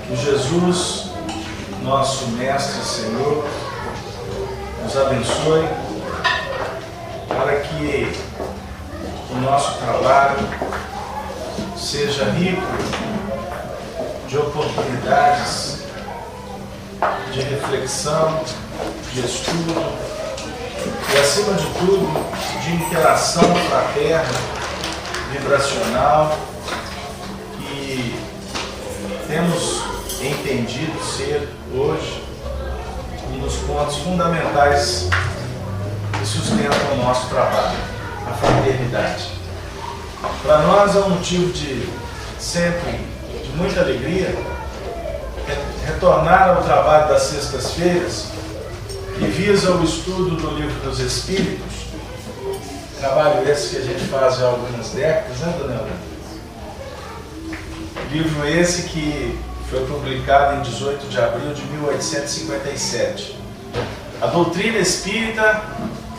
Que Jesus, nosso Mestre e Senhor, nos abençoe para que o nosso trabalho seja rico de oportunidades de reflexão, de estudo e, acima de tudo, de interação fraterna, vibracional, que temos entendido ser hoje um dos pontos fundamentais que sustentam o nosso trabalho, a fraternidade. Para nós é um motivo de muita alegria retornar ao trabalho das sextas-feiras, que visa o estudo do Livro dos Espíritos, trabalho esse que a gente faz há algumas décadas, né, dona Helena? Livro esse que foi publicado em 18 de abril de 1857. A doutrina espírita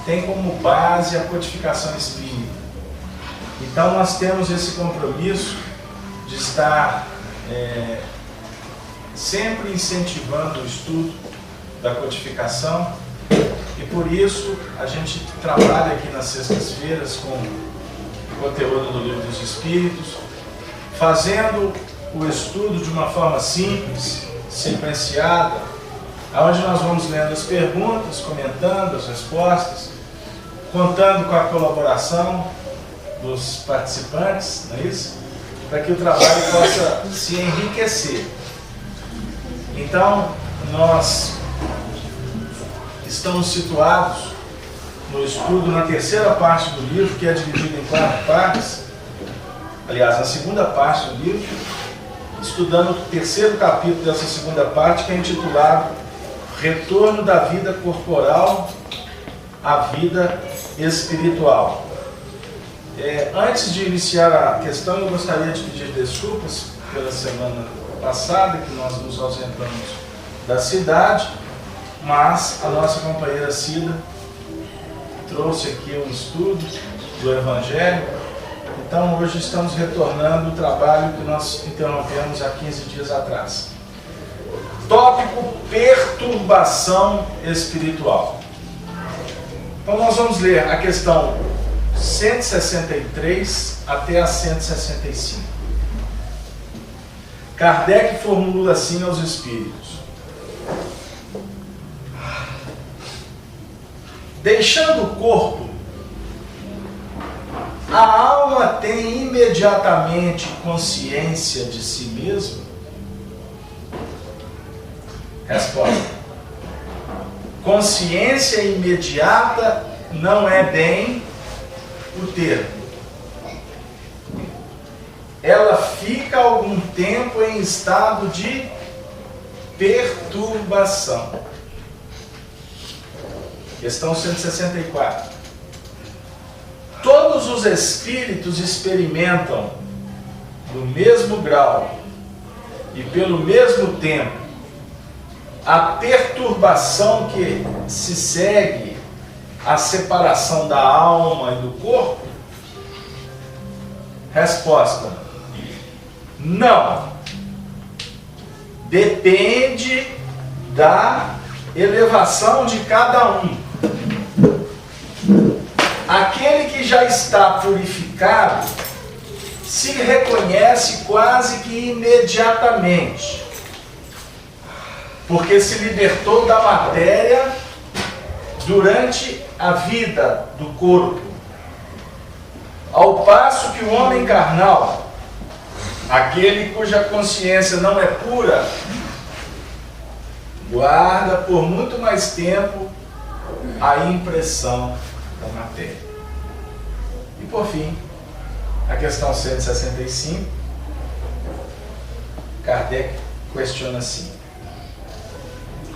tem como base a codificação espírita. Então nós temos esse compromisso de estar sempre incentivando o estudo da codificação, e por isso a gente trabalha aqui nas sextas-feiras com o conteúdo do Livro dos Espíritos, fazendo o estudo de uma forma simples, sequenciada, onde nós vamos lendo as perguntas, comentando as respostas, contando com a colaboração dos participantes, não é isso? Para que o trabalho possa se enriquecer. Então, nós estamos situados no estudo na terceira parte do livro, que é dividido em 4 partes. Aliás, na segunda parte do livro, estudando o terceiro capítulo dessa segunda parte, que é intitulado Retorno da Vida Corporal à Vida Espiritual. Antes de iniciar a questão, eu gostaria de pedir desculpas pela semana passada, que nós nos ausentamos da cidade, mas a nossa companheira Cida trouxe aqui um estudo do Evangelho. Então hoje estamos retornando o trabalho que nós interrompemos há 15 dias atrás. Tópico: perturbação espiritual. Então nós vamos ler a questão 163 até a 165. Kardec formula assim aos espíritos: deixando o corpo, a alma tem imediatamente consciência de si mesma? Resposta: consciência imediata não é bem o termo. Ela fica algum tempo em estado de perturbação. Questão 164. Todos os espíritos experimentam, no mesmo grau e pelo mesmo tempo, a perturbação que se segue à separação da alma e do corpo? Resposta: não. Depende da elevação de cada um. Aquele que já está purificado se reconhece quase que imediatamente, porque se libertou da matéria durante a vida do corpo. Ao passo que o homem carnal, aquele cuja consciência não é pura, guarda por muito mais tempo a impressão da matéria. E por fim, a questão 165, Kardec questiona assim: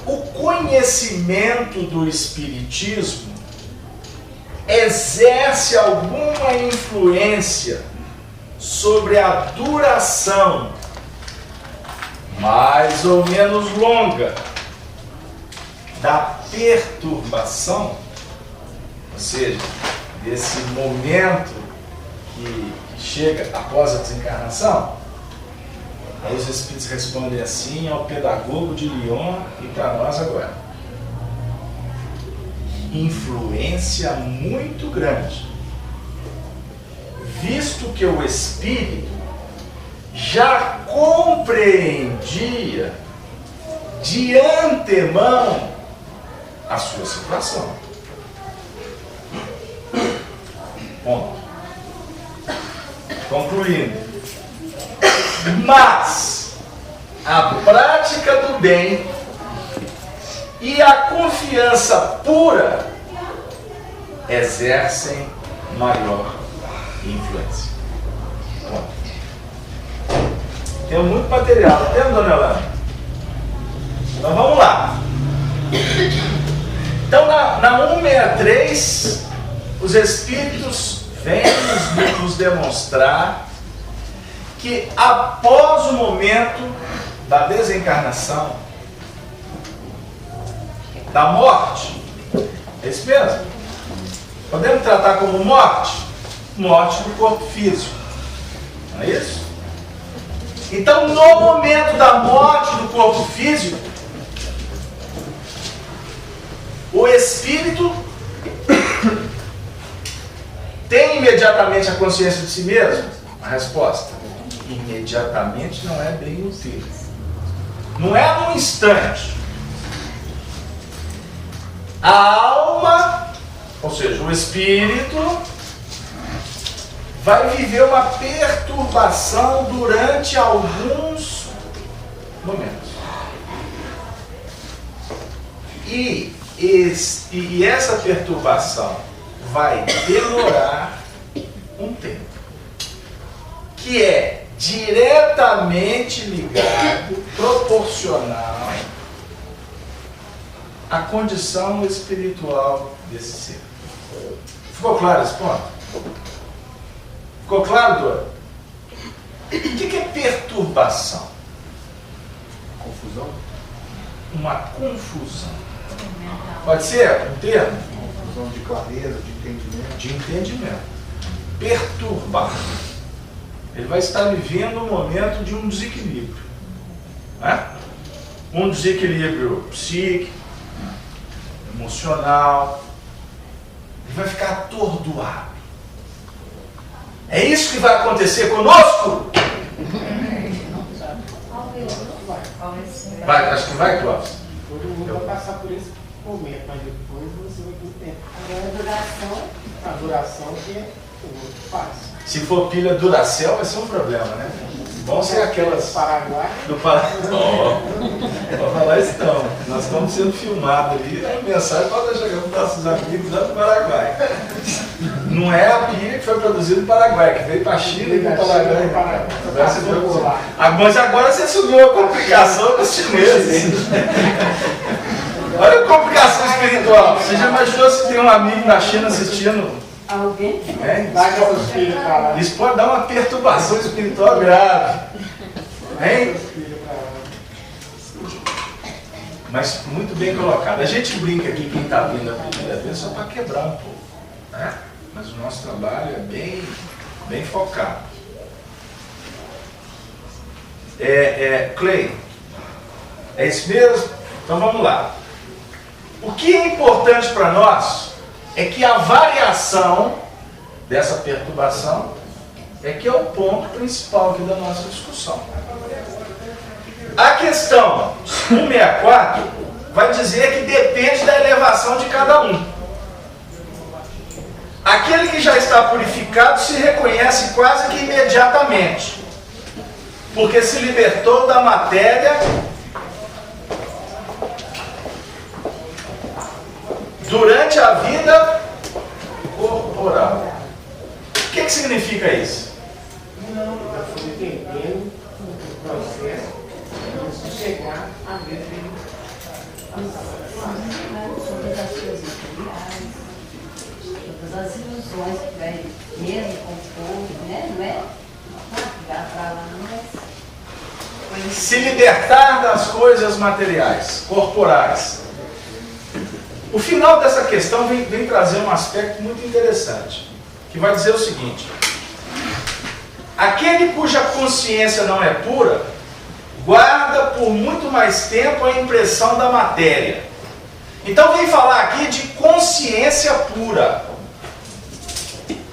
o conhecimento do Espiritismo exerce alguma influência sobre a duração mais ou menos longa da perturbação, ou seja, desse momento que chega após a desencarnação? Aí os espíritos respondem assim ao pedagogo de Lyon e para nós agora. Influência muito grande, visto que o espírito já compreendia de antemão a sua situação. Ponto. Concluindo. Mas a prática do bem e a confiança pura exercem maior influência. Ponto. Tem muito material, tá tendo, dona Elana? Então vamos lá. Então na 163, os espíritos vêm nos demonstrar que após o momento da desencarnação, da morte, é isso mesmo? Podemos tratar como morte? Morte do corpo físico, não é isso? Então, no momento da morte do corpo físico, o espírito tem imediatamente a consciência de si mesmo? A resposta: imediatamente não é bem o termo. Não é num instante. A alma, ou seja, o espírito, vai viver uma perturbação durante alguns momentos. E essa perturbação vai demorar um tempo, que é diretamente ligado, proporcional à condição espiritual desse ser. Ficou claro esse ponto? Ficou claro, Dora? O que é perturbação? Confusão? Uma confusão. Pode ser um termo? Confusão de clareza, de entendimento. De entendimento. Perturbar. Ele vai estar vivendo um momento de um desequilíbrio. Né? Um desequilíbrio psíquico, emocional. Ele vai ficar atordoado. É isso que vai acontecer conosco? Vai, acho que vai, Cláudio. Todo mundo vai passar por esse momento, mas depois você vai ter o tempo. Agora A duração que é o outro faz. Se for pilha Duracell, vai ser um problema, né? Vão ser aquelas Paraguai. do Paraguai. Não vou falar isso não. Nós estamos sendo filmados ali. A mensagem pode chegar para os nossos amigos lá do Paraguai. Não é a pilha que foi produzida no Paraguai, que veio para a China e para o Paraguai. Mas agora você subiu a complicação dos chineses. Olha a complicação espiritual. Você já imaginou se tem um amigo na China assistindo? Alguém? Vai com seus filhos para lá. Isso pode dar uma perturbação espiritual grave. Hein? Mas muito bem colocado. A gente brinca aqui, quem está vindo a primeira vez, só para quebrar um pouco. Né? Mas o nosso trabalho é bem focado. Clay, é isso mesmo? Então vamos lá. O que é importante para nós é que a variação dessa perturbação é que é o ponto principal aqui da nossa discussão. A questão 164 vai dizer que depende da elevação de cada um. Aquele que já está purificado se reconhece quase que imediatamente, porque se libertou da matéria durante a vida corporal. O que significa isso? Não, já foi entendendo o processo antes de chegar a ver ele. Todas as suas materiais, todas as ilusões que vai mesmo com o povo, né? Não é? Se libertar das coisas materiais, corporais. O final dessa questão vem trazer um aspecto muito interessante, que vai dizer o seguinte: aquele cuja consciência não é pura guarda por muito mais tempo a impressão da matéria. Então vem falar aqui de consciência pura.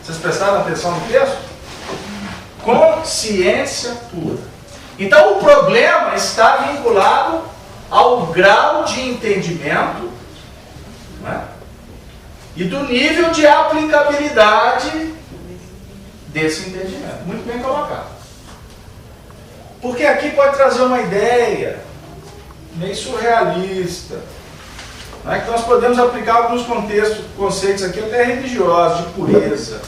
Vocês prestaram atenção no texto? Consciência pura. Então o problema está vinculado ao grau de entendimento, né? E do nível de aplicabilidade desse entendimento. Muito bem colocado. Porque aqui pode trazer uma ideia meio surrealista, né? Que nós podemos aplicar alguns conceitos aqui até religiosos, de pureza,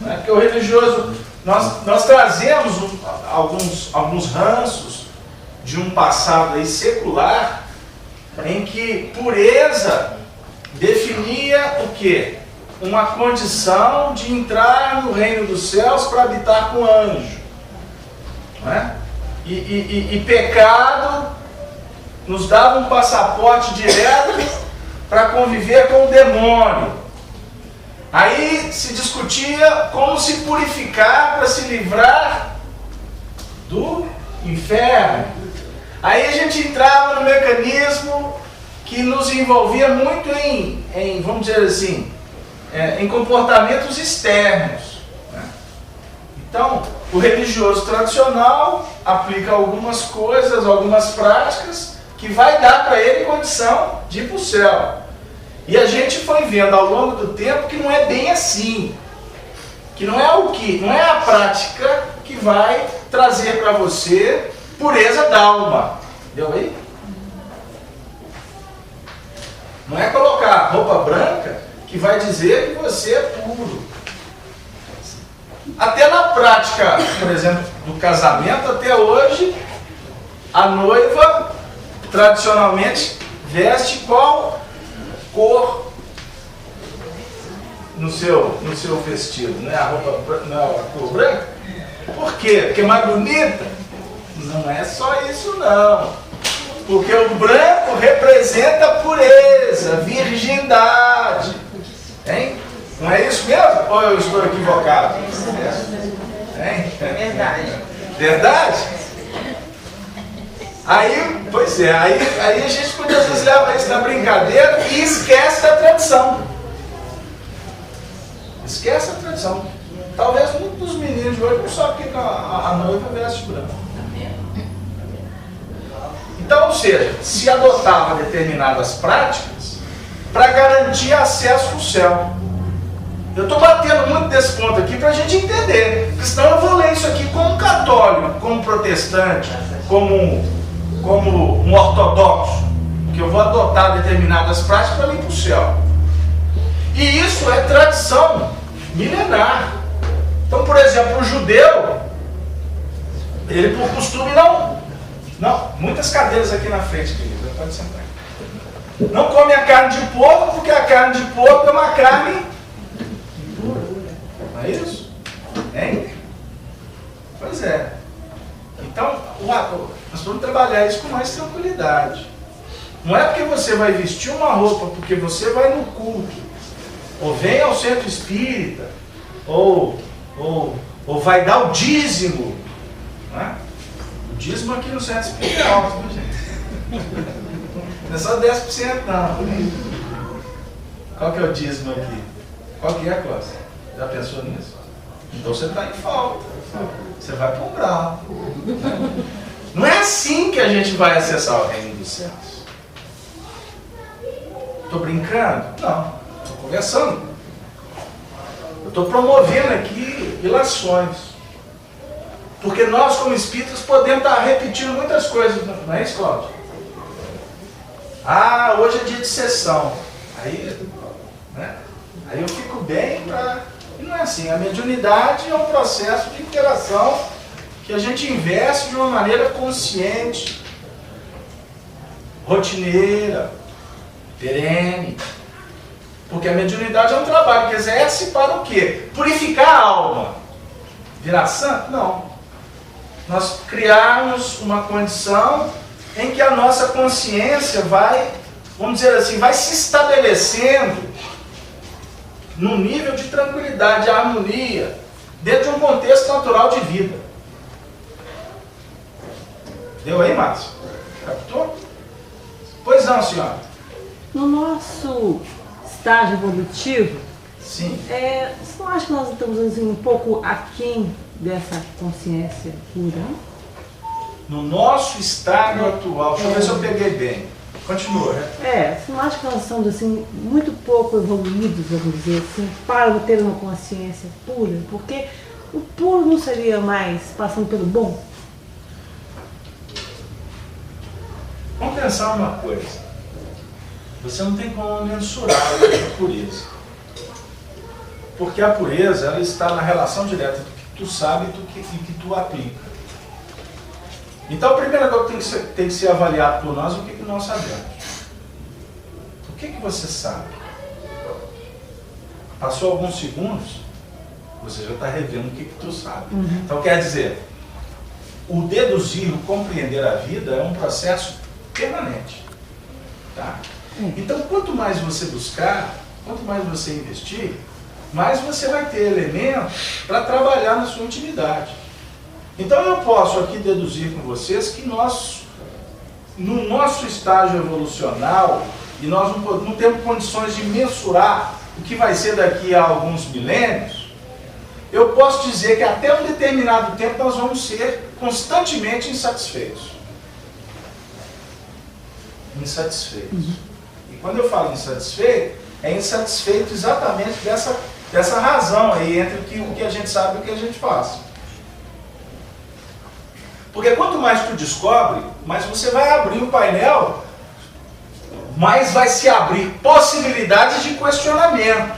né? Porque o religioso, nós trazemos alguns ranços de um passado aí secular, em que pureza definia o quê? Uma condição de entrar no reino dos céus para habitar com anjo, não é? E pecado nos dava um passaporte direto para conviver com o demônio. Aí se discutia como se purificar para se livrar do inferno. Aí a gente entrava no mecanismo que nos envolvia muito em vamos dizer assim, em comportamentos externos, né? Então, o religioso tradicional aplica algumas coisas, algumas práticas, que vai dar para ele condição de ir para o céu. E a gente foi vendo ao longo do tempo que não é bem assim. Que não é a prática que vai trazer para você pureza d'alma. Deu aí? Não é colocar roupa branca que vai dizer que você é puro. Até na prática, por exemplo, do casamento, até hoje, a noiva tradicionalmente veste qual cor no seu vestido? Não é a roupa, não é a cor branca? Por quê? Porque é mais bonita? Não é só isso não. Porque o branco representa pureza, virgindade. Hein? Não é isso mesmo? Ou eu estou equivocado? Hein? É verdade. Verdade? Aí, pois é, aí a gente muitas vezes leva isso na brincadeira e esquece da tradição. Esquece a tradição. Talvez muitos dos meninos de hoje não sabem que a noiva veste branco. Então, ou seja, se adotava determinadas práticas para garantir acesso ao céu. Eu estou batendo muito desse ponto aqui para a gente entender, porque senão eu vou ler isso aqui como católico, como protestante, como um ortodoxo, que eu vou adotar determinadas práticas para ir para o céu. E isso é tradição milenar. Então, por exemplo, o judeu, ele por costume não, muitas cadeiras aqui na frente, querido, pode sentar. Não come a carne de porco, porque a carne de porco é uma carne impura. Não é isso? Hein? Pois é. Então, nós vamos trabalhar isso com mais tranquilidade. Não é porque você vai vestir uma roupa, porque você vai no culto, ou vem ao centro espírita, ou vai dar o dízimo, né? O dízimo aqui no centro espírita é alto, né, gente? Não é só 10% não. Qual que é o dízimo aqui? Qual que é, Cláudia? Já pensou nisso? Então você está em falta. Você vai para um grau. Não é assim que a gente vai acessar o reino dos céus. Estou brincando? Não. Estou conversando. Eu estou promovendo aqui ilações. Porque nós, como espíritas, podemos estar repetindo muitas coisas. Não é isso, Cláudio? Ah, hoje é dia de sessão. Aí eu fico bem para... E não é assim. A mediunidade é um processo de interação que a gente investe de uma maneira consciente, rotineira, perene. Porque a mediunidade é um trabalho que exerce para o quê? Purificar a alma. Virar santo? Não. Nós criarmos uma condição em que a nossa consciência vai, vamos dizer assim, vai se estabelecendo num nível de tranquilidade, de harmonia, dentro de um contexto natural de vida. Deu aí, Márcio? Captou? Pois não, senhora. No nosso estágio evolutivo, Sim. você não acha que nós estamos assim, um pouco aquém dessa consciência pura? No nosso estado atual, deixa eu ver se eu peguei bem. Continua, né? Você não acha que nós somos assim, muito pouco evoluídos, vamos dizer assim, para ter uma consciência pura? Porque o puro não seria mais passando pelo bom? Vamos pensar uma coisa. Você não tem como mensurar a pureza. Porque a pureza, ela está na relação direta do que tu sabe e do que tu aplica. Então, a primeira coisa que tem que ser avaliado por nós é o que nós sabemos. O que você sabe? Passou alguns segundos, você já está revendo o que tu sabe. Então, quer dizer, o deduzir, o compreender a vida é um processo permanente. Tá? Então, quanto mais você buscar, quanto mais você investir, mais você vai ter elementos para trabalhar na sua intimidade. Então eu posso aqui deduzir com vocês que nós, no nosso estágio evolucional, e nós não temos condições de mensurar o que vai ser daqui a alguns milênios, eu posso dizer que até um determinado tempo nós vamos ser constantemente insatisfeitos. E quando eu falo insatisfeito, é insatisfeito exatamente dessa razão aí entre o que a gente sabe e o que a gente faz. Porque quanto mais tu descobre, mais você vai abrir o painel, mais vai se abrir possibilidades de questionamento.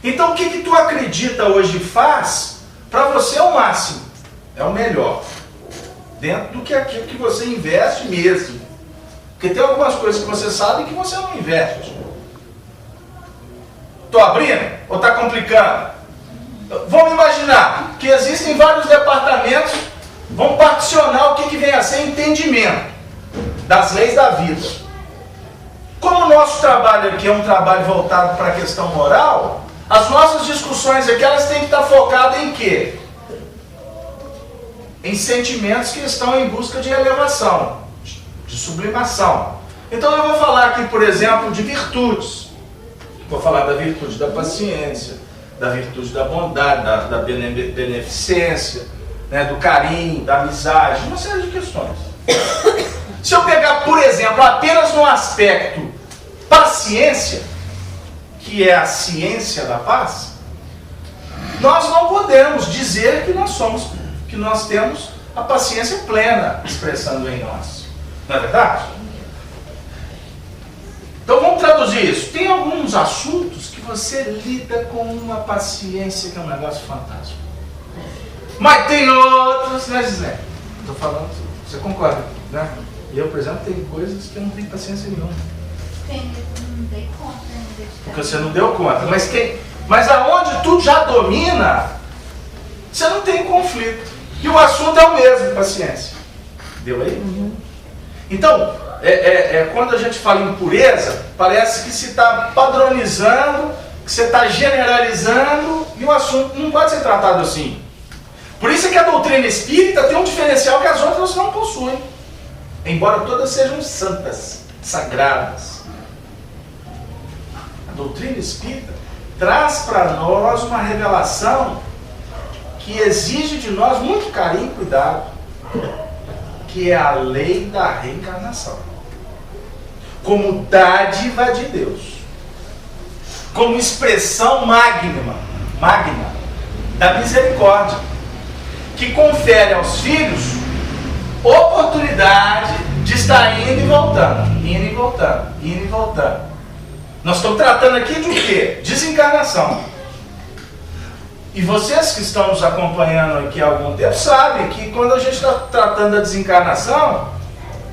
Então o que tu acredita hoje faz, para você é o máximo, é o melhor. Dentro do que aquilo que você investe mesmo. Porque tem algumas coisas que você sabe que você não investe. Estou abrindo? Ou está complicando? Vamos imaginar que existem vários departamentos. Vamos particionar o que vem a ser entendimento das leis da vida. Como o nosso trabalho aqui é um trabalho voltado para a questão moral, as nossas discussões aqui elas têm que estar focadas em quê? Em sentimentos que estão em busca de elevação, de sublimação. Então eu vou falar aqui, por exemplo, de virtudes. Vou falar da virtude da paciência, da virtude da bondade, da beneficência, né, do carinho, da amizade, uma série de questões. Se eu pegar, por exemplo, apenas no aspecto paciência, que é a ciência da paz, nós não podemos dizer que nós temos a paciência plena expressando em nós. Não é verdade? Então vamos traduzir isso. Tem alguns assuntos que você lida com uma paciência que é um negócio fantástico. Mas tem outros, né, Gisele? Estou falando, você concorda, né? Eu, por exemplo, tenho coisas que eu não tenho paciência nenhuma. Não dei conta ainda. Porque você não deu conta. Mas aonde tu já domina, você não tem conflito. E o assunto é o mesmo, paciência. Deu aí? Então, quando a gente fala em pureza, parece que se está padronizando, que você está generalizando, e o assunto não pode ser tratado assim. Por isso é que a doutrina espírita tem um diferencial que as outras não possuem. Embora todas sejam santas, sagradas. A doutrina espírita traz para nós uma revelação que exige de nós muito carinho e cuidado, que é a lei da reencarnação. Como dádiva de Deus. Como expressão magna da misericórdia, que confere aos filhos oportunidade de estar indo e voltando. Nós estamos tratando aqui de o quê? Desencarnação. E vocês que estão nos acompanhando aqui há algum tempo sabem que quando a gente está tratando da desencarnação,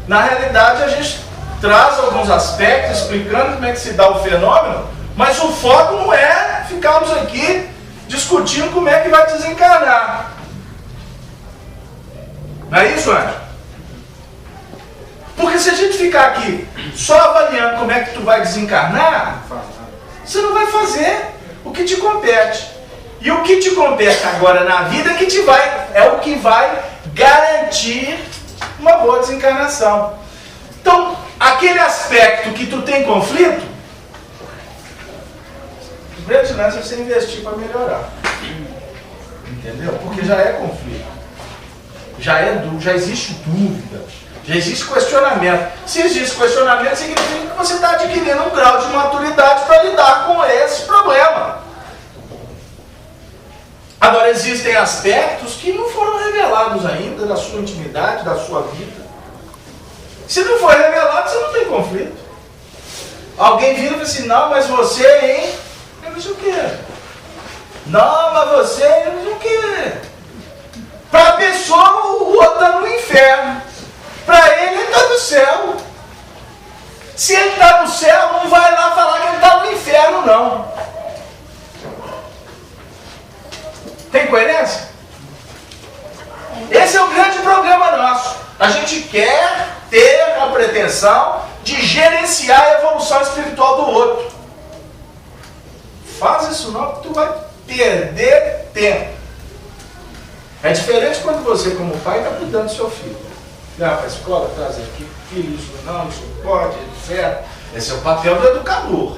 na realidade a gente traz alguns aspectos explicando como é que se dá o fenômeno, mas o foco não é ficarmos aqui discutindo como é que vai desencarnar. Não é isso, Anjo? Porque se a gente ficar aqui só avaliando como é que tu vai desencarnar, você não vai fazer o que te compete. E o que te compete agora na vida é o que vai garantir boa desencarnação. Então, aquele aspecto que tu tem conflito, o grande lance é você investir para melhorar. Entendeu? Porque já é conflito. Já existe dúvida. Já existe questionamento. Se existe questionamento, significa que você está adquirindo um grau de maturidade para lidar com esse problema. Agora, existem aspectos que não foram revelados ainda da sua intimidade, da sua vida. Se não for revelado, você não tem conflito. Alguém vira e fala assim, não, mas você, hein? Eu não sei o quê. Não, mas você, eu não sei o quê. Para a pessoa, o outro está no inferno. Para ele está no céu. Se ele está no céu, não vai lá falar que ele está no inferno, não. Tem coerência? Esse é o grande problema nosso. A gente quer ter a pretensão de gerenciar a evolução espiritual do outro. Faz isso não, porque tu vai perder tempo. É diferente quando você, como pai, está cuidando do seu filho. Leva para a escola, traz aqui, filho, isso não pode, etc. Esse é o papel do educador.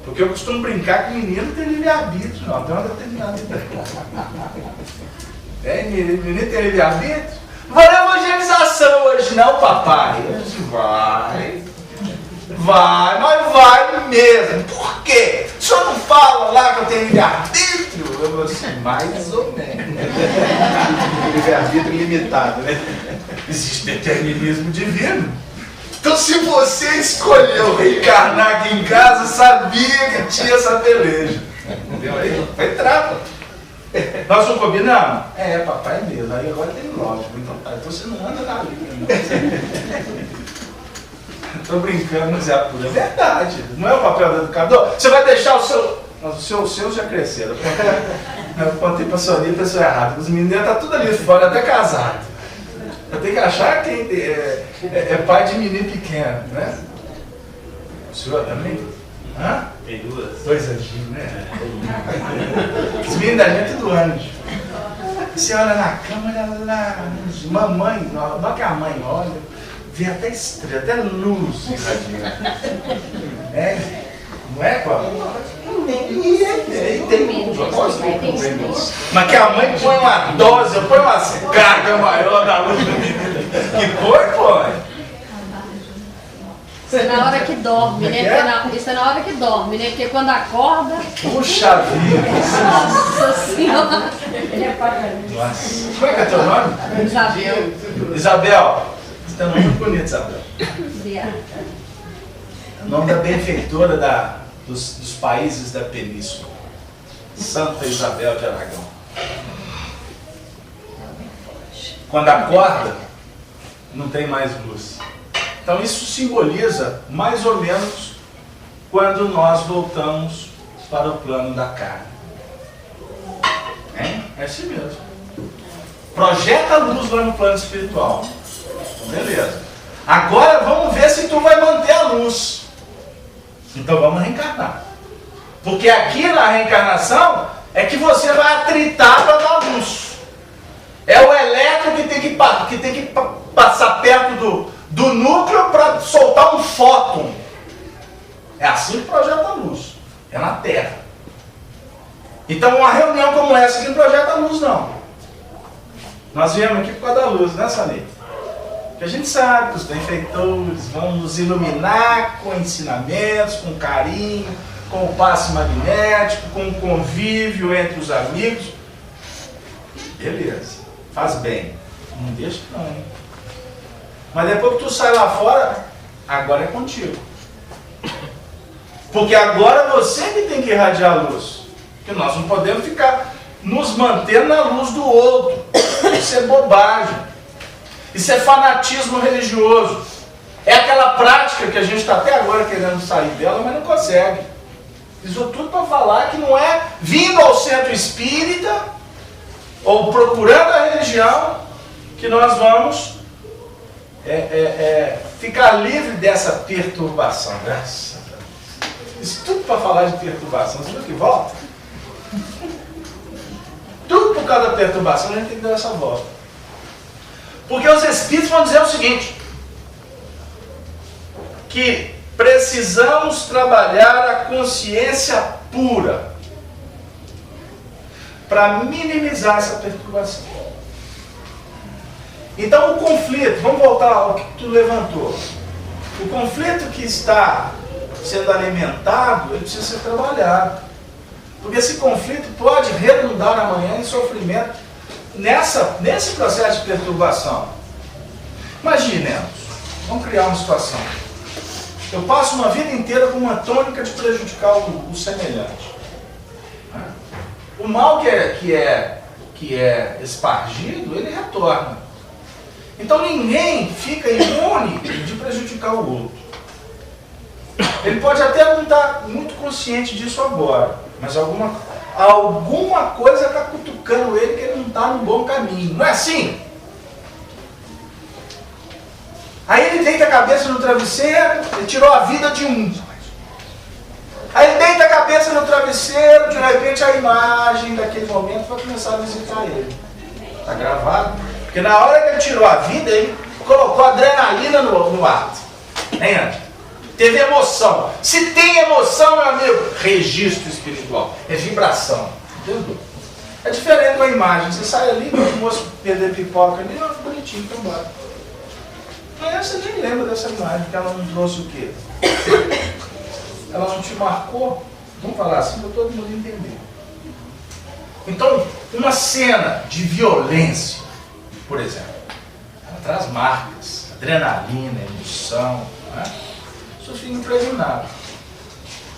Porque eu costumo brincar que o menino tem livre-arbítrio, não, tem uma determinada idade. Menino tem livre-arbítrio? Vou na evangelização hoje, não, papai. Eu disse, vai, mas vai mesmo. Por quê? O senhor não fala lá que eu tenho livre-arbítrio? Eu vou assim, mais ou menos. Livre-arbítrio limitado, né? Existe determinismo divino. Então, se você escolheu reencarnar aqui em casa, sabia que tinha essa peleja. Entendeu? Aí foi trapa. Nós não combinamos? É, papai mesmo. Aí agora tem lógico. Então tá, então você não anda na linha. Estou brincando, Zé Apura. É verdade. Não é o papel do educador? Você vai deixar o seu... Os seus já cresceram. Eu contei para a Sonia a pessoa errada. Os meninos estão tudo ali fora, até casado. Eu tenho que achar quem é pai de menino pequeno, né? O senhor também? Hã? Tem duas. Dois anjinhos, né? Os meninos da gente é tudo anjo. Você olha na cama, olha lá, mamãe, na hora que a mãe olha, vê até estrela, até luz irradiando. É? Não é, Cláudio? Tem. Mas que a mãe põe uma dose, põe uma carga maior na luz do menino. Que foi, pô? Isso é na hora que dorme, né? Isso é na hora que dorme, né? Porque quando acorda. Puxa vida! Nossa Senhora! Ele é pai. Nossa. Como é que é teu nome? Isabel. Isabel. Você tem um nome muito bonito, Isabel. O nome da benfeitora dos países da península. Santa Isabel de Aragão. Quando acorda, não tem mais luz. Então isso simboliza mais ou menos quando nós voltamos para o plano da carne. É assim mesmo. Projeta a luz lá no plano espiritual. Beleza. Agora vamos ver se tu vai manter a luz. Então vamos reencarnar. Porque aqui na reencarnação é que você vai atritar para dar luz. É o elétron que tem que passar perto do núcleo para soltar um fóton. É assim que projeta a luz. É na Terra. Então uma reunião como essa aqui não projeta a luz, não. Nós viemos aqui por causa da luz, né, Sanita? Porque a gente sabe que os benfeitores vão nos iluminar com ensinamentos, com carinho, com o passe magnético, com o convívio entre os amigos. Beleza, faz bem. Não deixa não. Hein? Mas depois que tu sai lá fora, agora é contigo. Porque agora você que tem que irradiar a luz. Porque nós não podemos ficar nos mantendo na luz do outro. Isso é bobagem. Isso é fanatismo religioso. É aquela prática que a gente está até agora querendo sair dela, mas não consegue. Isso tudo para falar que não é vindo ao centro espírita ou procurando a religião que nós vamos ficar livre dessa perturbação. Graças a Deus. Isso tudo para falar de perturbação. Você viu que volta? Tudo por causa da perturbação, a gente tem que dar essa volta. Porque os espíritos vão dizer o seguinte, que precisamos trabalhar a consciência pura para minimizar essa perturbação. Então o conflito, vamos voltar ao que tu levantou. O conflito que está sendo alimentado, ele precisa ser trabalhado. Porque esse conflito pode redundar amanhã em sofrimento nesse processo de perturbação. Imaginemos, vamos criar uma situação. Eu passo uma vida inteira com uma tônica de prejudicar o semelhante. O mal que é espargido, ele retorna. Então ninguém fica imune de prejudicar o outro. Ele pode até não estar muito consciente disso agora, mas alguma coisa está cutucando ele que ele não está no bom caminho. Não é assim? Aí ele deita a cabeça no travesseiro, ele tirou a vida de um. Aí ele deita a cabeça no travesseiro, de repente a imagem daquele momento vai começar a visitar ele. Está gravado? Porque na hora que ele tirou a vida, ele colocou adrenalina no ato. Hein? Teve emoção. Se tem emoção, meu amigo, registro espiritual. É vibração. Entendeu? É diferente da imagem. Você sai ali, o moço perder pipoca ali, não, bonitinho, tá embora. Mas você nem lembra dessa imagem, porque ela não trouxe o quê? Ela não te marcou? Vamos falar assim para todo mundo entender. Então, uma cena de violência, por exemplo, ela traz marcas, adrenalina, emoção, né? Isso fica impregnado.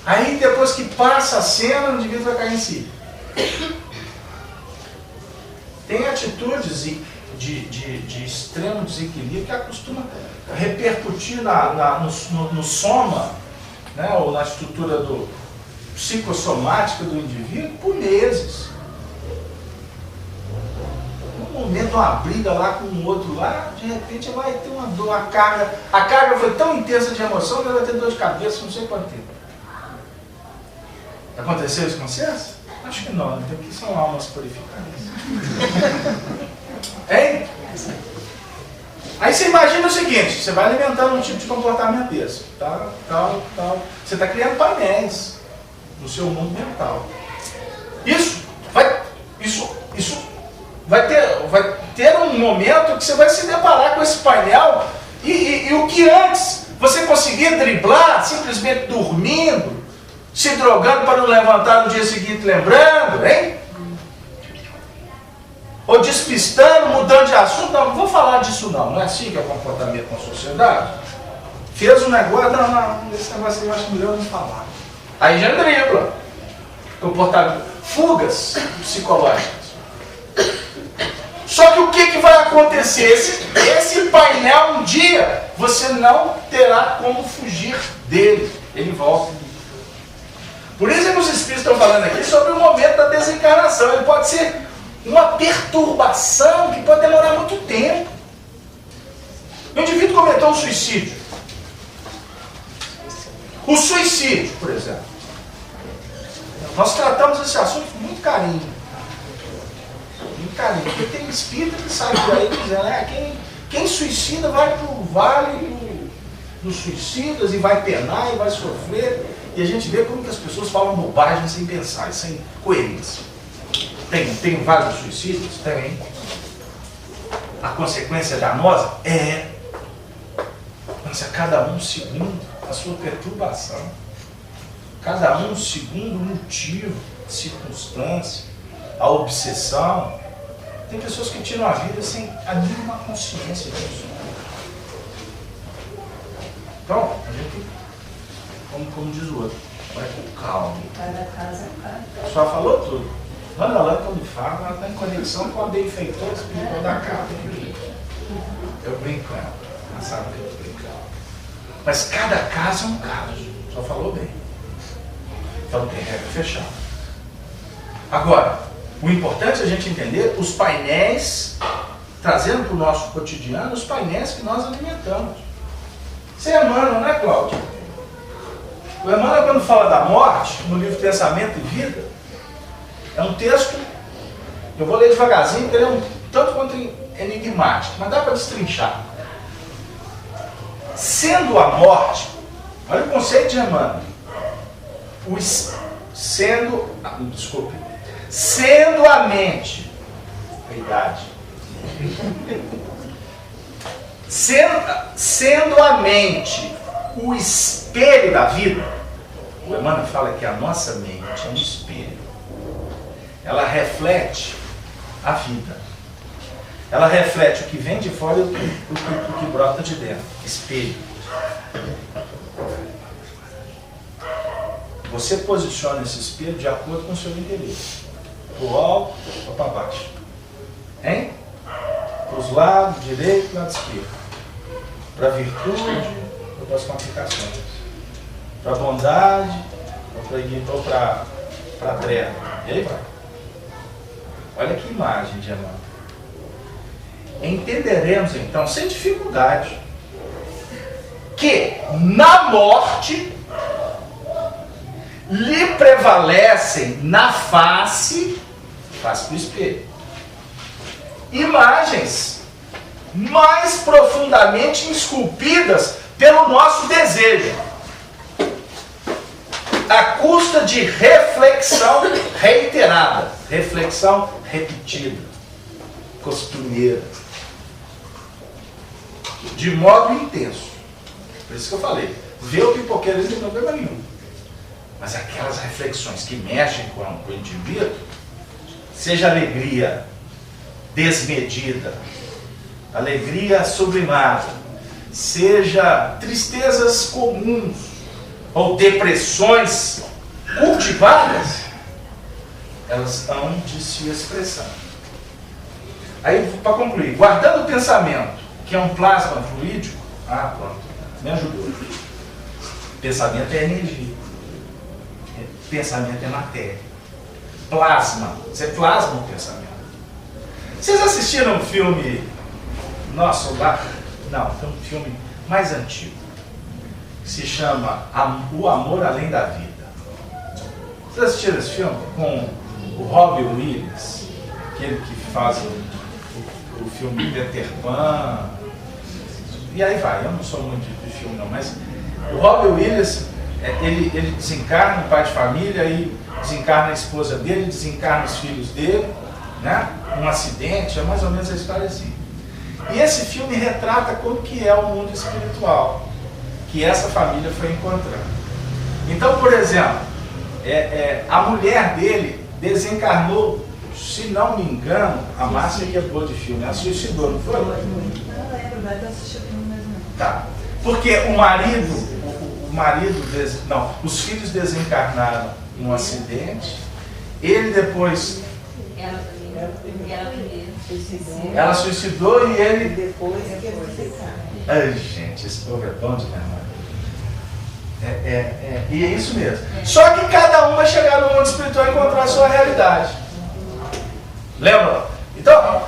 Aí, depois que passa a cena, o indivíduo vai cair em si. Tem atitudes de extremo desequilíbrio que acostuma repercutir no soma, né, ou na estrutura psicossomática do indivíduo por meses. No momento, uma briga lá com o outro lá, de repente vai ter uma dor, a carga foi tão intensa de emoção que ela vai ter dor de cabeça, não sei quanto tempo. Aconteceu isso com vocês? Acho que não, porque são almas purificadas. Hein? Aí você imagina o seguinte, você vai alimentando um tipo de comportamento desse, tal. Você está criando painéis no seu mundo mental. Isso vai ter um momento que você vai se deparar com esse painel e o que antes você conseguia driblar simplesmente dormindo, se drogando para não levantar no dia seguinte lembrando, hein? Ou despistando, mudando de assunto. Não vou falar disso não é assim que é o comportamento com a sociedade. Fez um negócio, não, esse negócio eu acho melhor não falar. Aí já dribla. Comportamento, fugas psicológicas. Só que o que vai acontecer? Esse painel um dia, você não terá como fugir dele. Ele volta. Por isso que os espíritos estão falando aqui sobre o momento da desencarnação. Ele pode ser uma perturbação que pode demorar muito tempo. O indivíduo cometeu um suicídio. O suicídio, por exemplo. Nós tratamos esse assunto com muito carinho. Muito carinho. Porque tem espírita que sai por aí dizendo, quem suicida vai para o vale dos suicidas e vai penar e vai sofrer. E a gente vê como que as pessoas falam bobagem sem pensar, sem coerência. Tem vários suicídios? Tem. A consequência danosa? É. Mas a cada um segundo a sua perturbação. Cada um segundo o motivo, a circunstância, a obsessão. Tem pessoas que tiram a vida sem a mínima consciência disso. Então, a gente, como diz o outro, vai com calma. Cada casa é cada. Só falou tudo. Ana Lã, quando fala, ela está em conexão com a benfeitora espiritual da casa. Eu brinco com ela. Ela sabe que eu brinco com ela. Mas cada caso é um caso. Só falou bem. Então tem regra fechada. Agora, o importante é a gente entender os painéis, trazendo para o nosso cotidiano, os painéis que nós alimentamos. Você é Emmanuel, não é, Cláudio? O Emmanuel, quando fala da morte, no livro Pensamento e Vida, é um texto, eu vou ler devagarzinho, porque ele é um tanto quanto enigmática, mas dá para destrinchar. Sendo a morte, olha o conceito de Emmanuel, sendo a mente, a idade, sendo a mente o espelho da vida, o Emmanuel fala que a nossa mente é um espelho. Ela reflete a vida. Ela reflete o que vem de fora e o que brota de dentro. Espelho. Você posiciona esse espelho de acordo com o seu interesse. Para o alto ou para baixo. Hein? Para os lados, direito e lado esquerdo. Para a virtude ou para as complicações. Para a bondade ou para a treva. E aí vai. Olha que imagem de Emmanuel. Entenderemos então, sem dificuldade, que na morte lhe prevalecem na face do espelho, imagens mais profundamente esculpidas pelo nosso desejo, à custa de reflexão reiterada, reflexão repetida, costumeira, de modo intenso. Por isso que eu falei, ver o pipoqueiro não tem problema nenhum. Mas aquelas reflexões que mexem com o indivíduo, seja alegria desmedida, alegria sublimada, seja tristezas comuns ou depressões cultivadas, elas hão de se expressar. Aí, para concluir, guardando o pensamento, que é um plasma fluídico, pronto, me ajudou. Pensamento é energia. Pensamento é matéria. Plasma, você plasma o pensamento. Vocês assistiram um filme nosso lá? Não, foi um filme mais antigo, que se chama O Amor Além da Vida. Vocês assistiram esse filme? Com o Robin Williams, aquele que faz o filme Peter Pan, e aí vai. Eu não sou muito de filme não, mas o Robin Williams, ele desencarna o pai de família, e desencarna a esposa dele, desencarna os filhos dele, né? Um acidente, é mais ou menos a história assim. E esse filme retrata como que é o mundo espiritual que essa família foi encontrando. Então, por exemplo, a mulher dele desencarnou, se não me engano, a Márcia que é boa de filme, ela suicidou, não foi? Não lembro, mas eu assisti o filme mesmo. Tá. Porque os filhos desencarnaram em um acidente, ele depois... Ela suicidou e ele... Depois que ele desencarna. Ai, gente, esse povo é bom de memória. E é isso mesmo. Só que cada um vai chegar no mundo espiritual e encontrar a sua realidade. Lembra? Então,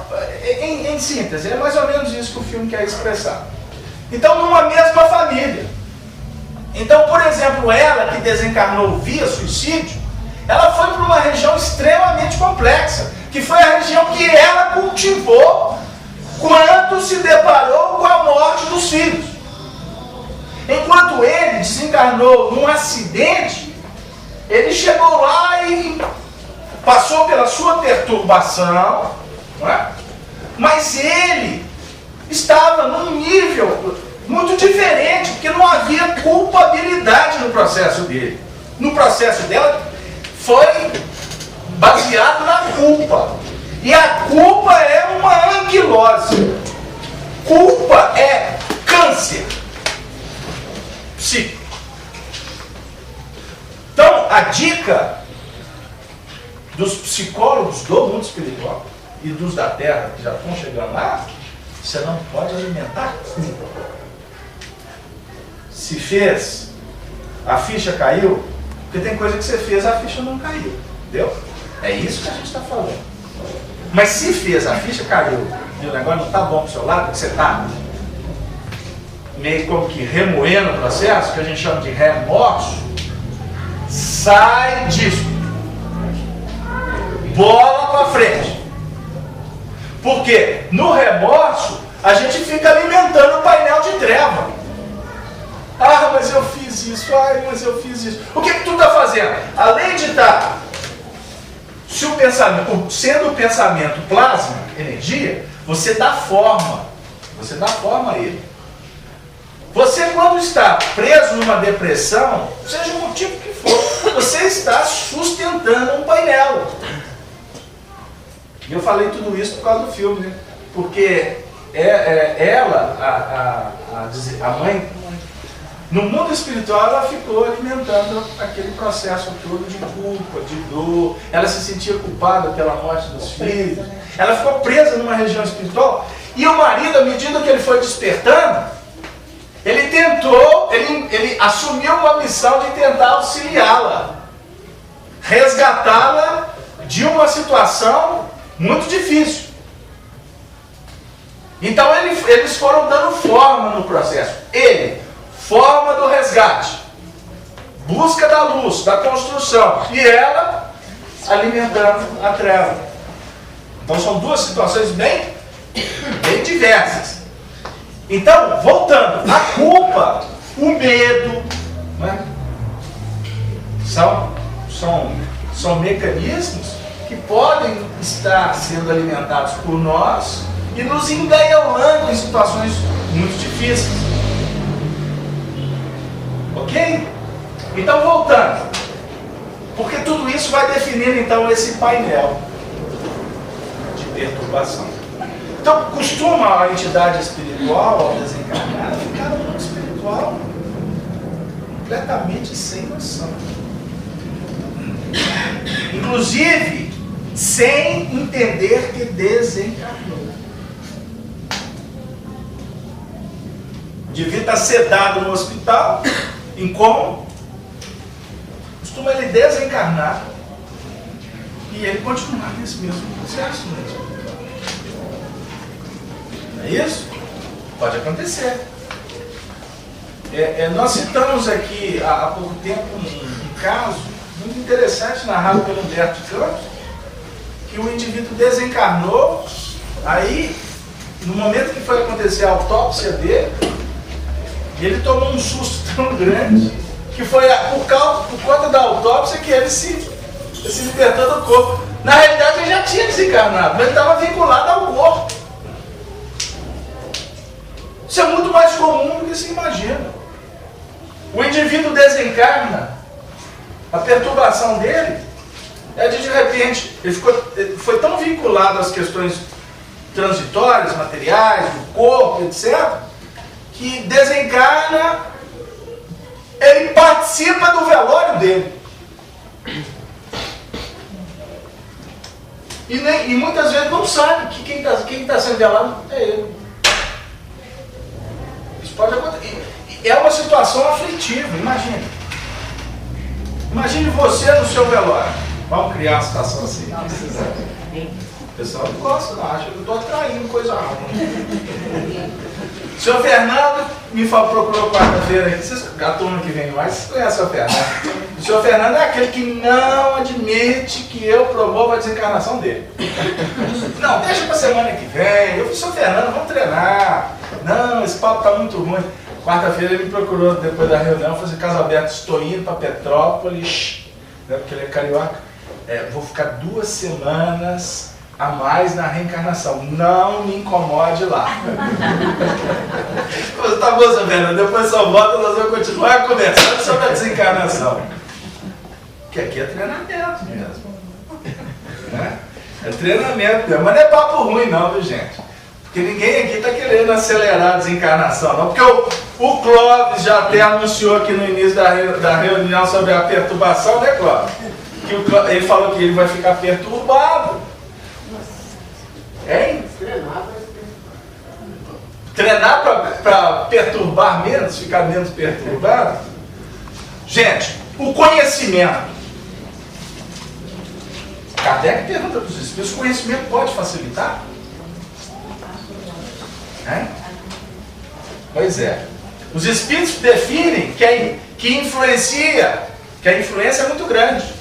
em síntese, é mais ou menos isso que o filme quer expressar. Então, numa mesma família. Então, por exemplo, ela que desencarnou via suicídio, ela foi para uma região extremamente complexa, que foi a região que ela cultivou quando se deparou com a morte dos filhos. Enquanto ele desencarnou num acidente, ele chegou lá e passou pela sua perturbação, não é? Mas ele estava num nível muito diferente, porque não havia culpabilidade no processo dele. No processo dela foi baseado na culpa. E a culpa é uma anquilose. Culpa é câncer psíquico. Então, a dica dos psicólogos do mundo espiritual e dos da Terra que já estão chegando lá, você não pode alimentar culpa. Se fez, a ficha caiu, porque tem coisa que você fez, a ficha não caiu. Entendeu? É isso que a gente está falando. Mas se fez, a ficha caiu, e o negócio não está bom para o seu lado, porque você está meio como que remoendo o processo, que a gente chama de remorso, sai disso. Bola para frente. Porque no remorso, a gente fica alimentando o painel de treva. Ah, mas eu fiz isso. Ai, mas eu fiz isso. O que tu está fazendo? Além de estar, se o pensamento, sendo o pensamento plasma, energia, você dá forma. Você dá forma a ele. Você, quando está preso numa depressão, seja o motivo que for, você está sustentando um painel. E eu falei tudo isso por causa do filme, né? Porque ela, a mãe, no mundo espiritual, ela ficou alimentando aquele processo todo de culpa, de dor. Ela se sentia culpada pela morte dos filhos. Ela ficou presa numa região espiritual. E o marido, à medida que ele foi despertando, ele tentou, ele assumiu uma missão de tentar auxiliá-la, resgatá-la de uma situação muito difícil. Então eles foram dando forma no processo. Ele, forma do resgate, busca da luz, da construção, e ela alimentando a treva. Então são duas situações bem diversas. Então, voltando, a culpa, o medo, né, são mecanismos que podem estar sendo alimentados por nós e nos engaiolando em situações muito difíceis. Ok? Então, voltando, porque tudo isso vai definir então esse painel de perturbação. Então, costuma a entidade espiritual, ao desencarnar, ficar no mundo espiritual completamente sem noção. Inclusive, sem entender que desencarnou. Devia estar sedado no hospital, em coma. Costuma ele desencarnar e ele continuar nesse mesmo processo mesmo. É isso? Pode acontecer. Nós citamos aqui há pouco tempo um caso muito interessante narrado pelo Humberto de Campos, que o indivíduo desencarnou, aí no momento que foi acontecer a autópsia dele, ele tomou um susto tão grande que foi por conta da autópsia que ele se libertou do corpo. Na realidade ele já tinha desencarnado, mas ele estava vinculado ao corpo. Isso é muito mais comum do que se imagina. O indivíduo desencarna, a perturbação dele é de repente, ele foi tão vinculado às questões transitórias, materiais, do corpo, etc., que desencarna, ele participa do velório dele. E muitas vezes não sabe que quem está sendo velado é ele. Isso pode acontecer. É uma situação aflitiva, imagine. Imagine você no seu velório. Vamos criar uma situação assim. O pessoal não gosta, não. Acha que eu estou atraindo coisa ruim. O senhor Fernando me procurou quarta-feira aqui. A turma que vem mais, vocês conhecem o Fernando. O senhor Fernando é aquele que não admite que eu promova a desencarnação dele. Não, deixa para semana que vem. Eu falei, senhor Fernando, vamos treinar. Não, esse papo está muito ruim. Quarta-feira ele me procurou depois da reunião, falou assim, Carlos Alberto, estou indo para Petrópolis, né, porque ele é carioca, vou ficar 2 semanas a mais na reencarnação, não me incomode lá. Tá bom, seu Fernando, depois só volta, nós vamos continuar conversando sobre a desencarnação. Porque aqui é treinamento mesmo. Né? É treinamento mesmo, mas não é papo ruim não, viu gente? Porque ninguém aqui está querendo acelerar a desencarnação, não. Porque o Clóvis já até anunciou aqui no início da reunião sobre a perturbação, né, Clóvis? Que ele falou que ele vai ficar perturbado. Hein? Treinar para perturbar menos, ficar menos perturbado? Gente, o conhecimento. Kardec pergunta para os espíritos, o conhecimento pode facilitar? Pois é. Os espíritos definem que influencia, que a influência é muito grande,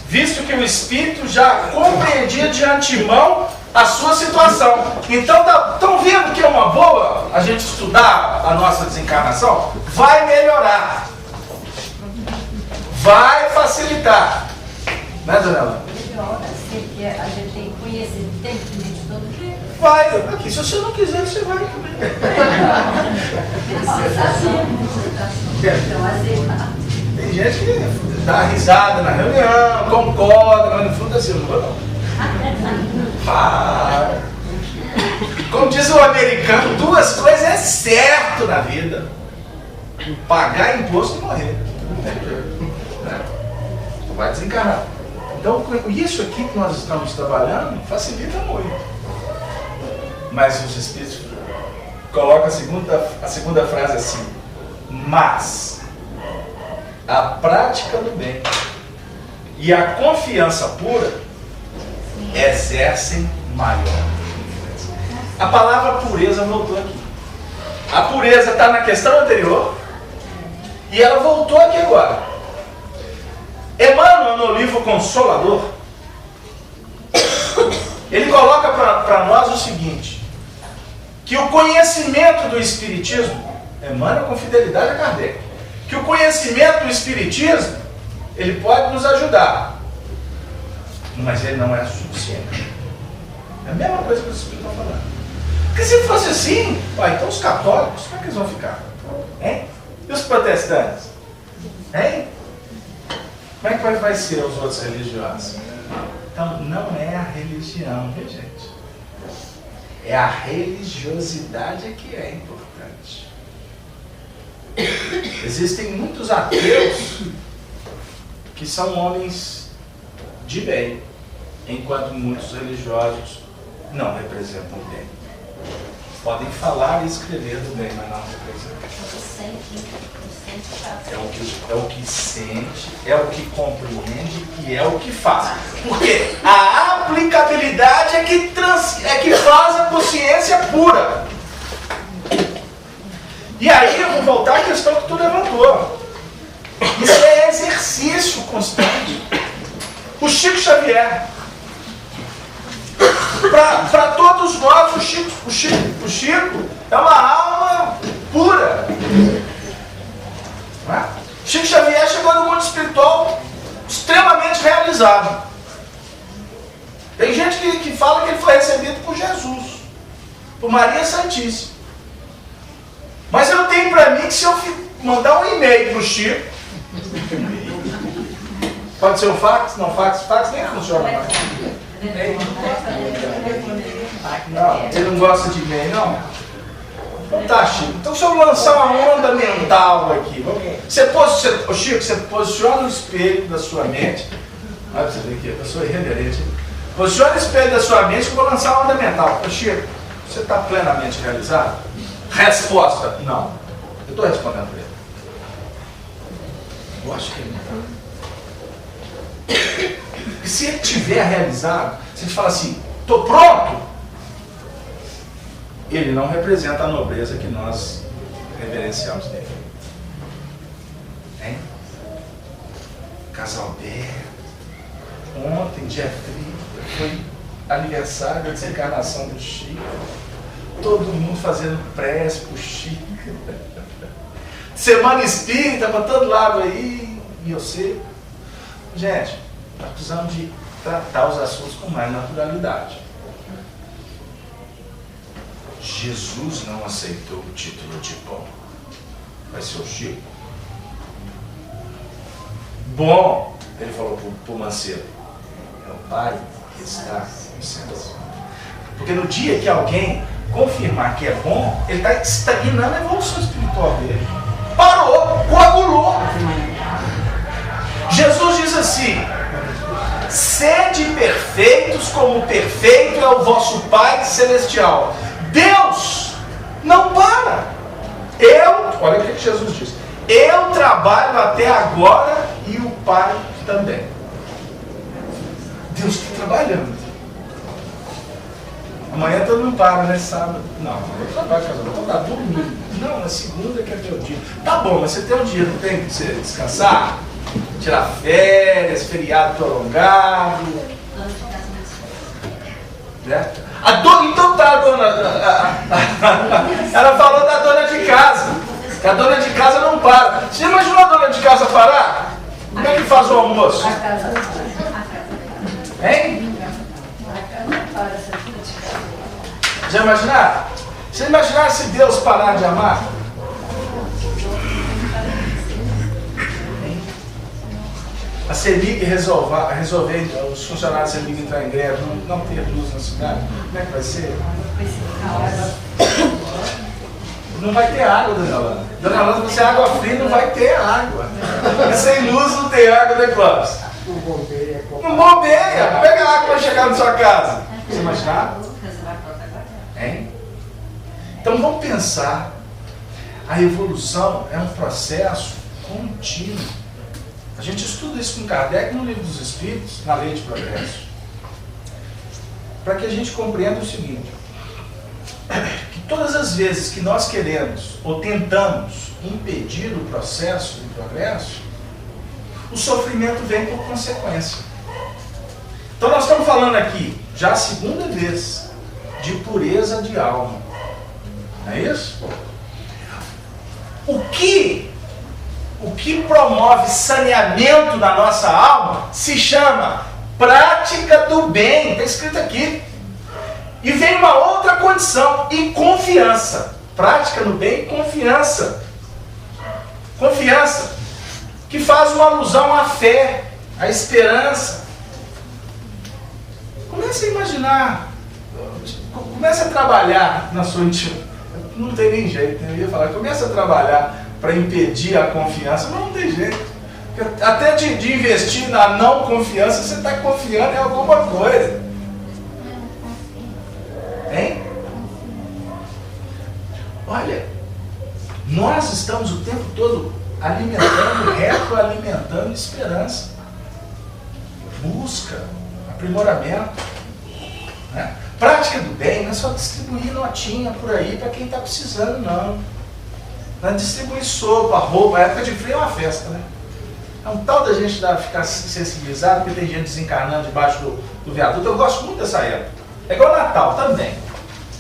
visto que o espírito já compreendia de antemão a sua situação. Então, estão vendo que é uma boa a gente estudar a nossa desencarnação? Vai melhorar. Vai facilitar. Né, dona Ela? Melhor, assim, que a gente tem que conhecer, tem que conhecer de todo jeito. Vai. Aqui, se você não quiser, você vai também. Então, aceitar. Tem gente que dá risada na reunião, concorda, mas no fundo assim, não vou não. Vai. Como diz o americano, duas coisas é certo na vida: pagar imposto e morrer. Tu vai desencarnar. Então, isso aqui que nós estamos trabalhando facilita muito. Mas os Espíritos colocam a segunda frase assim: mas a prática do bem e a confiança pura exercem maior influência. A palavra pureza voltou aqui. A pureza está na questão anterior e ela voltou aqui agora. Emmanuel, no livro Consolador, ele coloca para nós o seguinte: que o conhecimento do Espiritismo, Emmanuel com fidelidade a Kardec, que o conhecimento do Espiritismo, ele pode nos ajudar, mas ele não é suficiente. É a mesma coisa que os Espíritos estão falando. Porque se fosse assim, então os católicos, como é que eles vão ficar? Hein? E os protestantes? Hein? Como é que vai ser os outros religiosos? Então, não é a religião, viu, gente? É a religiosidade que é importante. Existem muitos ateus que são homens de bem, enquanto muitos religiosos não representam o bem. Podem falar e escrever do bem, mas não representam. É o que sente, é o que compreende e é o que faz. Porque a aplicabilidade é que faz a consciência pura. E aí eu vou voltar à questão que tu levantou. Isso é exercício constante. O Chico Xavier, para todos nós, o Chico é uma alma pura. Chico Xavier chegou no mundo espiritual extremamente realizado. Tem gente que fala que ele foi recebido por Jesus, por Maria Santíssima. Mas eu tenho para mim que se eu mandar um e-mail para o Chico, pode ser um fax? Não, fax nem funciona mais. Não, ele não gosta de e-mail, não? Então tá, Chico. Então se eu lançar uma onda mental aqui, Chico, você posiciona o espelho da sua mente. Olha pra você ver aqui, eu sou irreverente. Posiciona o espelho da sua mente que eu vou lançar uma onda mental. Chico, você está plenamente realizado? Resposta: não. Eu estou respondendo para ele. Eu acho que ele não. E se ele estiver realizado, se ele fala assim, estou pronto, ele não representa a nobreza que nós reverenciamos nele. Hein? Casal Alberto. Ontem, dia 30, foi aniversário da desencarnação do Chico. Todo mundo fazendo prece pro Chico. Semana espírita para todo lado aí. E eu sei. Gente, nós precisamos de tratar os assuntos com mais naturalidade. Jesus não aceitou o título de bom. Vai ser o Chico. Bom, ele falou para o Mancebo, é o Pai que está no céu. Porque no dia que alguém confirmar que é bom, ele está estagnando a evolução espiritual dele. Parou, coagulou. Jesus diz assim: sede perfeitos como perfeito é o vosso Pai Celestial. Deus não para. Olha o que Jesus diz: eu trabalho até agora e o Pai também. Deus está trabalhando. Amanhã todo mundo para, né? Sábado. Não, eu trabalho, eu vou dar domingo. Não, na segunda que é teu dia. Tá bom, mas você tem um dia, não tem que você descansar? Tirar férias, feriado prolongado. Né? Então tá, dona. Ela falou da dona de casa. Que a dona de casa não para. Você imaginou a dona de casa parar? Como é que faz o almoço? A casa para. Hein? A casa para, essa vida de casa. Já imaginaram? Você imaginar se Deus parar de amar? A CEMIG resolver os funcionários da CEMIG entrar em greve, não ter luz na cidade, como é que vai ser? Não vai ter água, dona Yolanda. Dona Yolanda, se é água fria, não vai ter água. E sem luz não tem água, né, Clóvis? Não bombeia. Não bombeia! Como é que a água vai chegar na sua casa? Você imaginar? Hein? Então vamos pensar. A evolução é um processo contínuo. A gente estuda isso com Kardec no Livro dos Espíritos, na Lei de Progresso. Para que a gente compreenda o seguinte: que todas as vezes que nós queremos ou tentamos impedir o processo de progresso, o sofrimento vem por consequência. Então nós estamos falando aqui, já a segunda vez, de pureza de alma. Não é isso? O que promove saneamento da nossa alma se chama prática do bem. Está escrito aqui. E vem uma outra condição, e confiança. Prática no bem e confiança. Confiança, que faz uma alusão à fé, à esperança. Comece a imaginar, comece a trabalhar na sua intimidade. Não tem nem jeito, eu ia falar, comece a trabalhar para impedir a confiança, mas não tem jeito. Até de investir na não confiança, você está confiando em alguma coisa. Hein? Olha, nós estamos o tempo todo alimentando, retroalimentando esperança, busca, aprimoramento, né? Prática do bem não é só distribuir notinha por aí para quem está precisando, não. Não é distribuir sopa, roupa. A época de frio é uma festa, né? É um tal da gente ficar sensibilizado, porque tem gente desencarnando debaixo do viaduto. Eu gosto muito dessa época. É igual Natal também.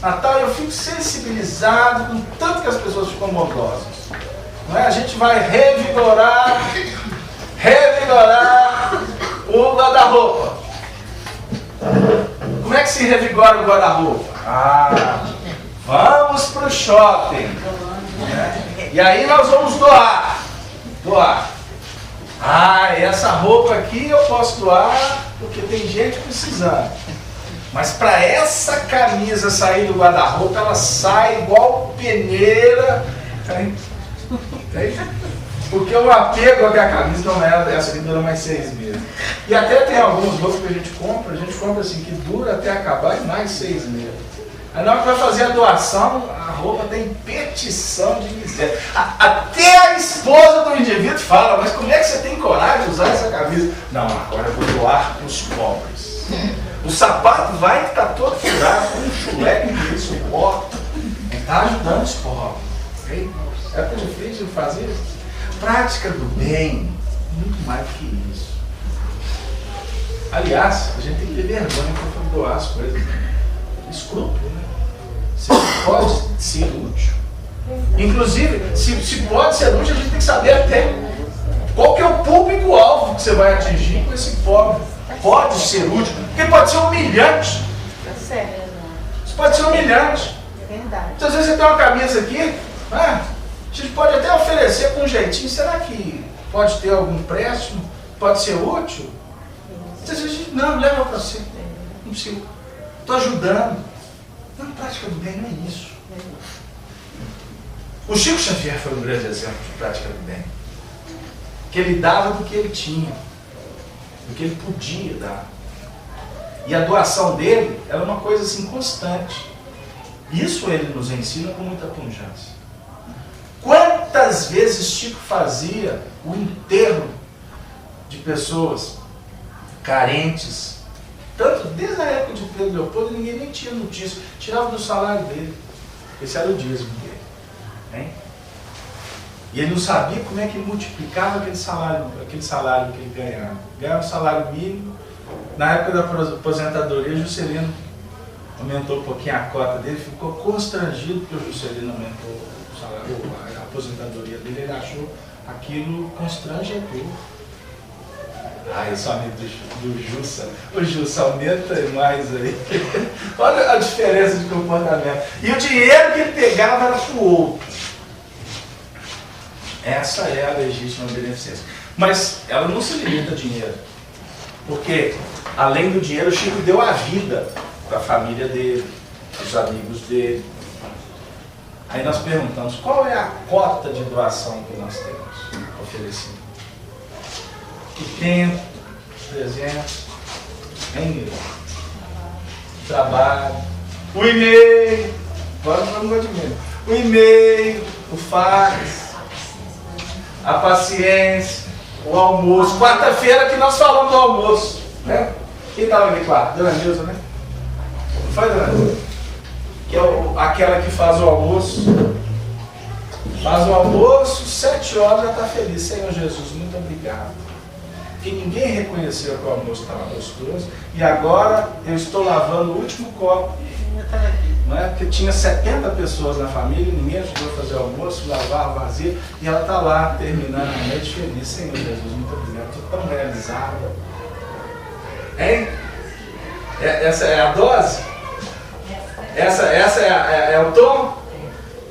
Natal eu fico sensibilizado com tanto que as pessoas ficam bondosas. Não é? A gente vai revigorar o guarda-roupa. Como é que se revigora o guarda-roupa? Vamos para o shopping. Né? E aí nós vamos doar. Essa roupa aqui eu posso doar porque tem gente precisando. Mas para essa camisa sair do guarda-roupa, ela sai igual peneira. Porque o apego a camisa não é essa que dura mais 6 meses. E até tem alguns roupas que a gente compra assim, que dura até acabar em mais 6 meses. Aí na hora que vai fazer a doação, a roupa tem petição de miséria. Até a esposa do indivíduo fala, mas como é que você tem coragem de usar essa camisa? Não, agora eu vou doar para os pobres. O sapato vai estar todo furado, com um chulé que ninguém suporta. Está ajudando os pobres. Okay? É tão difícil de fazer isso. Prática do bem, muito mais do que isso. Aliás, a gente tem que ter vergonha para doar as coisas. Escrúpulo, né? Você pode ser útil. Inclusive, se pode ser útil, a gente tem que saber até qual que é o público-alvo que você vai atingir com esse pobre. Pode ser útil, porque pode ser humilhante. Isso pode ser humilhante. Verdade. Então, às vezes você tem uma camisa aqui, a gente pode até oferecer com um jeitinho. Será que pode ter algum empréstimo? Pode ser útil? Às vezes a gente, não, leva para você. Não precisa. Estou ajudando. Não, prática do bem não é isso. O Chico Xavier foi um grande exemplo de prática do bem. Que ele dava do que ele tinha, do que ele podia dar. E a doação dele era uma coisa assim constante. Isso ele nos ensina com muita pujança. Quantas vezes Chico fazia o enterro de pessoas carentes, tanto desde a época de Pedro Leopoldo, ninguém nem tinha notícia, tirava do salário dele. Esse era o dízimo dele. Hein? E ele não sabia como é que ele multiplicava aquele salário que ele ganhava. Ganhava um salário mínimo. Na época da aposentadoria, Juscelino aumentou um pouquinho a cota dele, ficou constrangido porque o Juscelino aumentou o salário, a aposentadoria dele, ele achou aquilo constrangedor. Esse amigo do Jussa, o Jussa aumenta mais aí. Olha a diferença de comportamento. E o dinheiro que ele pegava era para o outro. Essa é a legítima beneficência. Mas ela não se limita a dinheiro. Porque, além do dinheiro, o Chico deu a vida para a família dele, para os amigos dele. Aí nós perguntamos, qual é a cota de doação que nós temos oferecida? O tempo, 300, trabalho, o e-mail, agora não vou de e-mail, o e-mail, o fax, a paciência, o almoço. Quarta-feira que nós falamos do almoço, né? Quem estava ali quarta? Dona Nilza, né? Não foi, Dona Nilza? Que é aquela que faz o almoço. Faz o almoço, 7 horas já está feliz. Senhor Jesus, muito obrigado. Que ninguém reconheceu que o almoço estava gostoso. E agora eu estou lavando o último copo. Não é? Porque tinha 70 pessoas na família, ninguém ajudou a fazer o almoço, lavar o vazio. E ela está lá, terminando a noite feliz. Senhor Jesus, muito obrigado. Estou tão realizada. Hein? Essa é a dose? Essa é o tom?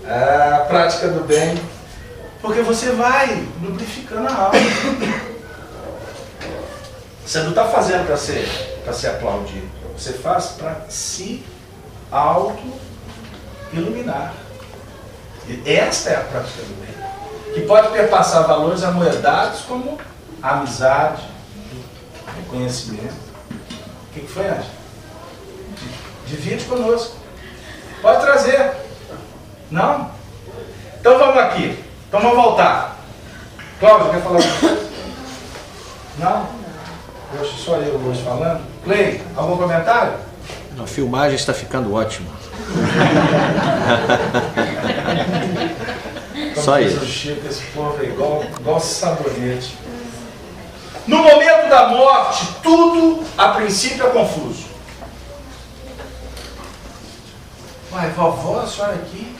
A prática do bem. Porque você vai lubrificando a alma. Você não está fazendo para ser aplaudido. Você faz para se auto-iluminar. E esta é a prática do bem. Que pode perpassar valores amoedados como a amizade, reconhecimento. O que foi, Ângela? Divide conosco. Pode trazer. Não? Então vamos aqui. Então vamos voltar. Cláudio, quer falar alguma coisa? Não? Hoje só eu hoje falando. Clay, algum comentário? A filmagem está ficando ótima. Só isso. Chico, esse povo é igual sabonete. No momento da morte, tudo a princípio é confuso. Uai, vovó, a senhora aqui?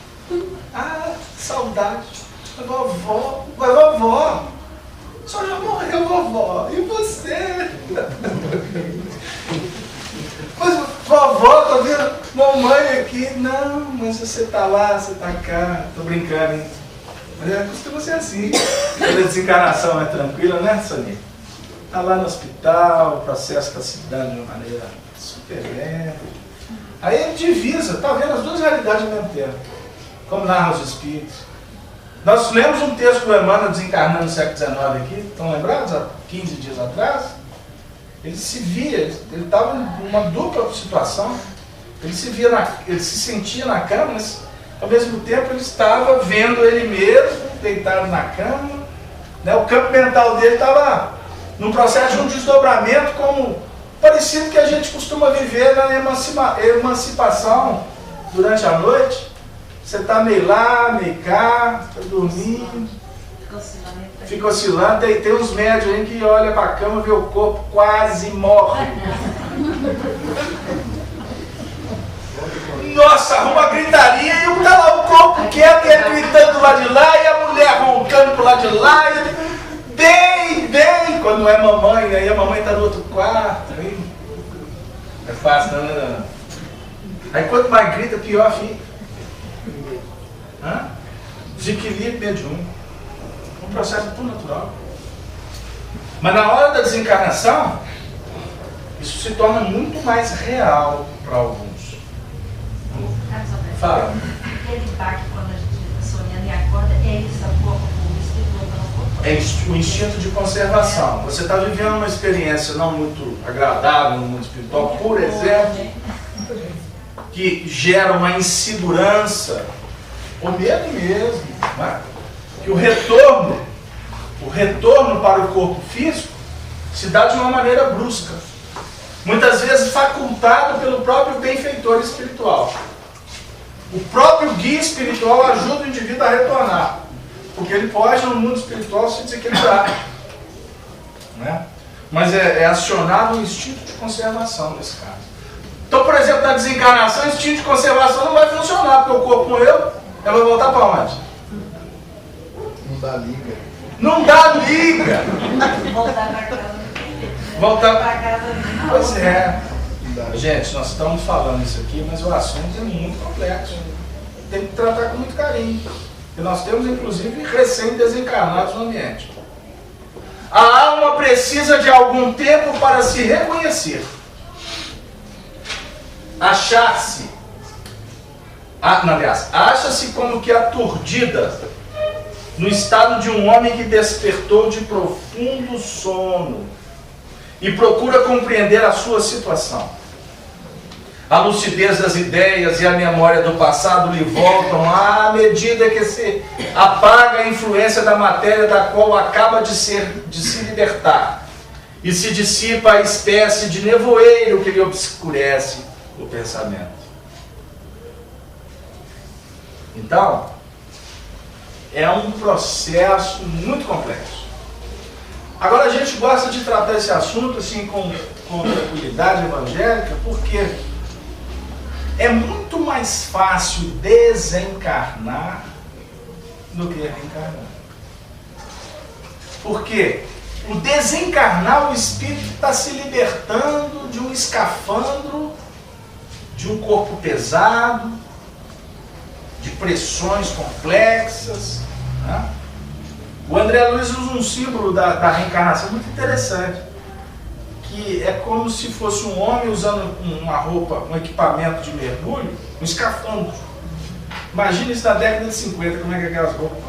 Ah, saudade. Vovó, a senhora já morreu, vovó. E você? Mas, vovó, tá vendo? Mamãe aqui. Não, mas você tá lá, você tá cá. Tô brincando, hein? Mas costuma ser assim. Quando a desencarnação é tranquila, né, Sonia? Tá lá no hospital, o processo está se dando de uma maneira super lenta. Aí ele divisa, tá vendo as duas realidades ao mesmo tempo. Como narra os espíritos. Nós lemos um texto do Emmanuel desencarnando no século XIX aqui, estão lembrados? Há 15 dias atrás. Ele se via, ele estava numa dupla situação. Ele se sentia na cama, mas ao mesmo tempo ele estava vendo ele mesmo, deitado na cama. Né? O campo mental dele estava num processo de um desdobramento como parecido que a gente costuma viver na emancipação durante a noite. Você está meio lá, meio cá, está dormindo, fica oscilando. Tem uns médios aí que olham para a cama e vê o corpo quase morre. Nossa, arruma gritaria e tá lá o corpo quieto, ele gritando do lado de lá e a mulher roncando pro lado de lá. E bem, quando não é mamãe, aí a mamãe está no outro quarto. Aí é fácil, não. Aí quanto mais grita, pior fica. Desequilíbrio mediúnico. Um processo tudo natural. Mas na hora da desencarnação, isso se torna muito mais real para alguns. Fala. Aquele baque quando a gente está sonhando e acorda, é isso, o corpo, o espírito não corpo. É o instinto de conservação. Você está vivendo uma experiência não muito agradável no mundo espiritual, por exemplo, que gera uma insegurança, ou medo mesmo, né? Que o retorno para o corpo físico se dá de uma maneira brusca, muitas vezes facultado pelo próprio benfeitor espiritual. O próprio guia espiritual ajuda o indivíduo a retornar, porque ele pode no mundo espiritual se desequilibrar, né? Mas é acionado o instinto de conservação nesse caso. Então, por exemplo, na desencarnação, o instinto de conservação não vai funcionar, porque o corpo morreu, ela vai voltar para onde? Não dá liga. Não dá liga! Voltar para casa. Voltar Para casa de novo. Pois é. Gente, nós estamos falando isso aqui, mas o assunto é muito complexo. Tem que tratar com muito carinho. E nós temos, inclusive, recém-desencarnados no ambiente. A alma precisa de algum tempo para se reconhecer. Achar-se. Acha-se como que aturdida no estado de um homem que despertou de profundo sono e procura compreender a sua situação. A lucidez das ideias e a memória do passado lhe voltam à medida que se apaga a influência da matéria da qual acaba de se libertar e se dissipa a espécie de nevoeiro que lhe obscurece o pensamento. Então, é um processo muito complexo. Agora, a gente gosta de tratar esse assunto assim com tranquilidade evangélica, porque é muito mais fácil desencarnar do que reencarnar. Por quê? O desencarnar, o espírito está se libertando de um escafandro, de um corpo pesado, de pressões complexas. Né? O André Luiz usa um símbolo da reencarnação muito interessante, que é como se fosse um homem usando uma roupa, um equipamento de mergulho, um escafandro. Imagina isso na década de 50, como é que é aquelas roupas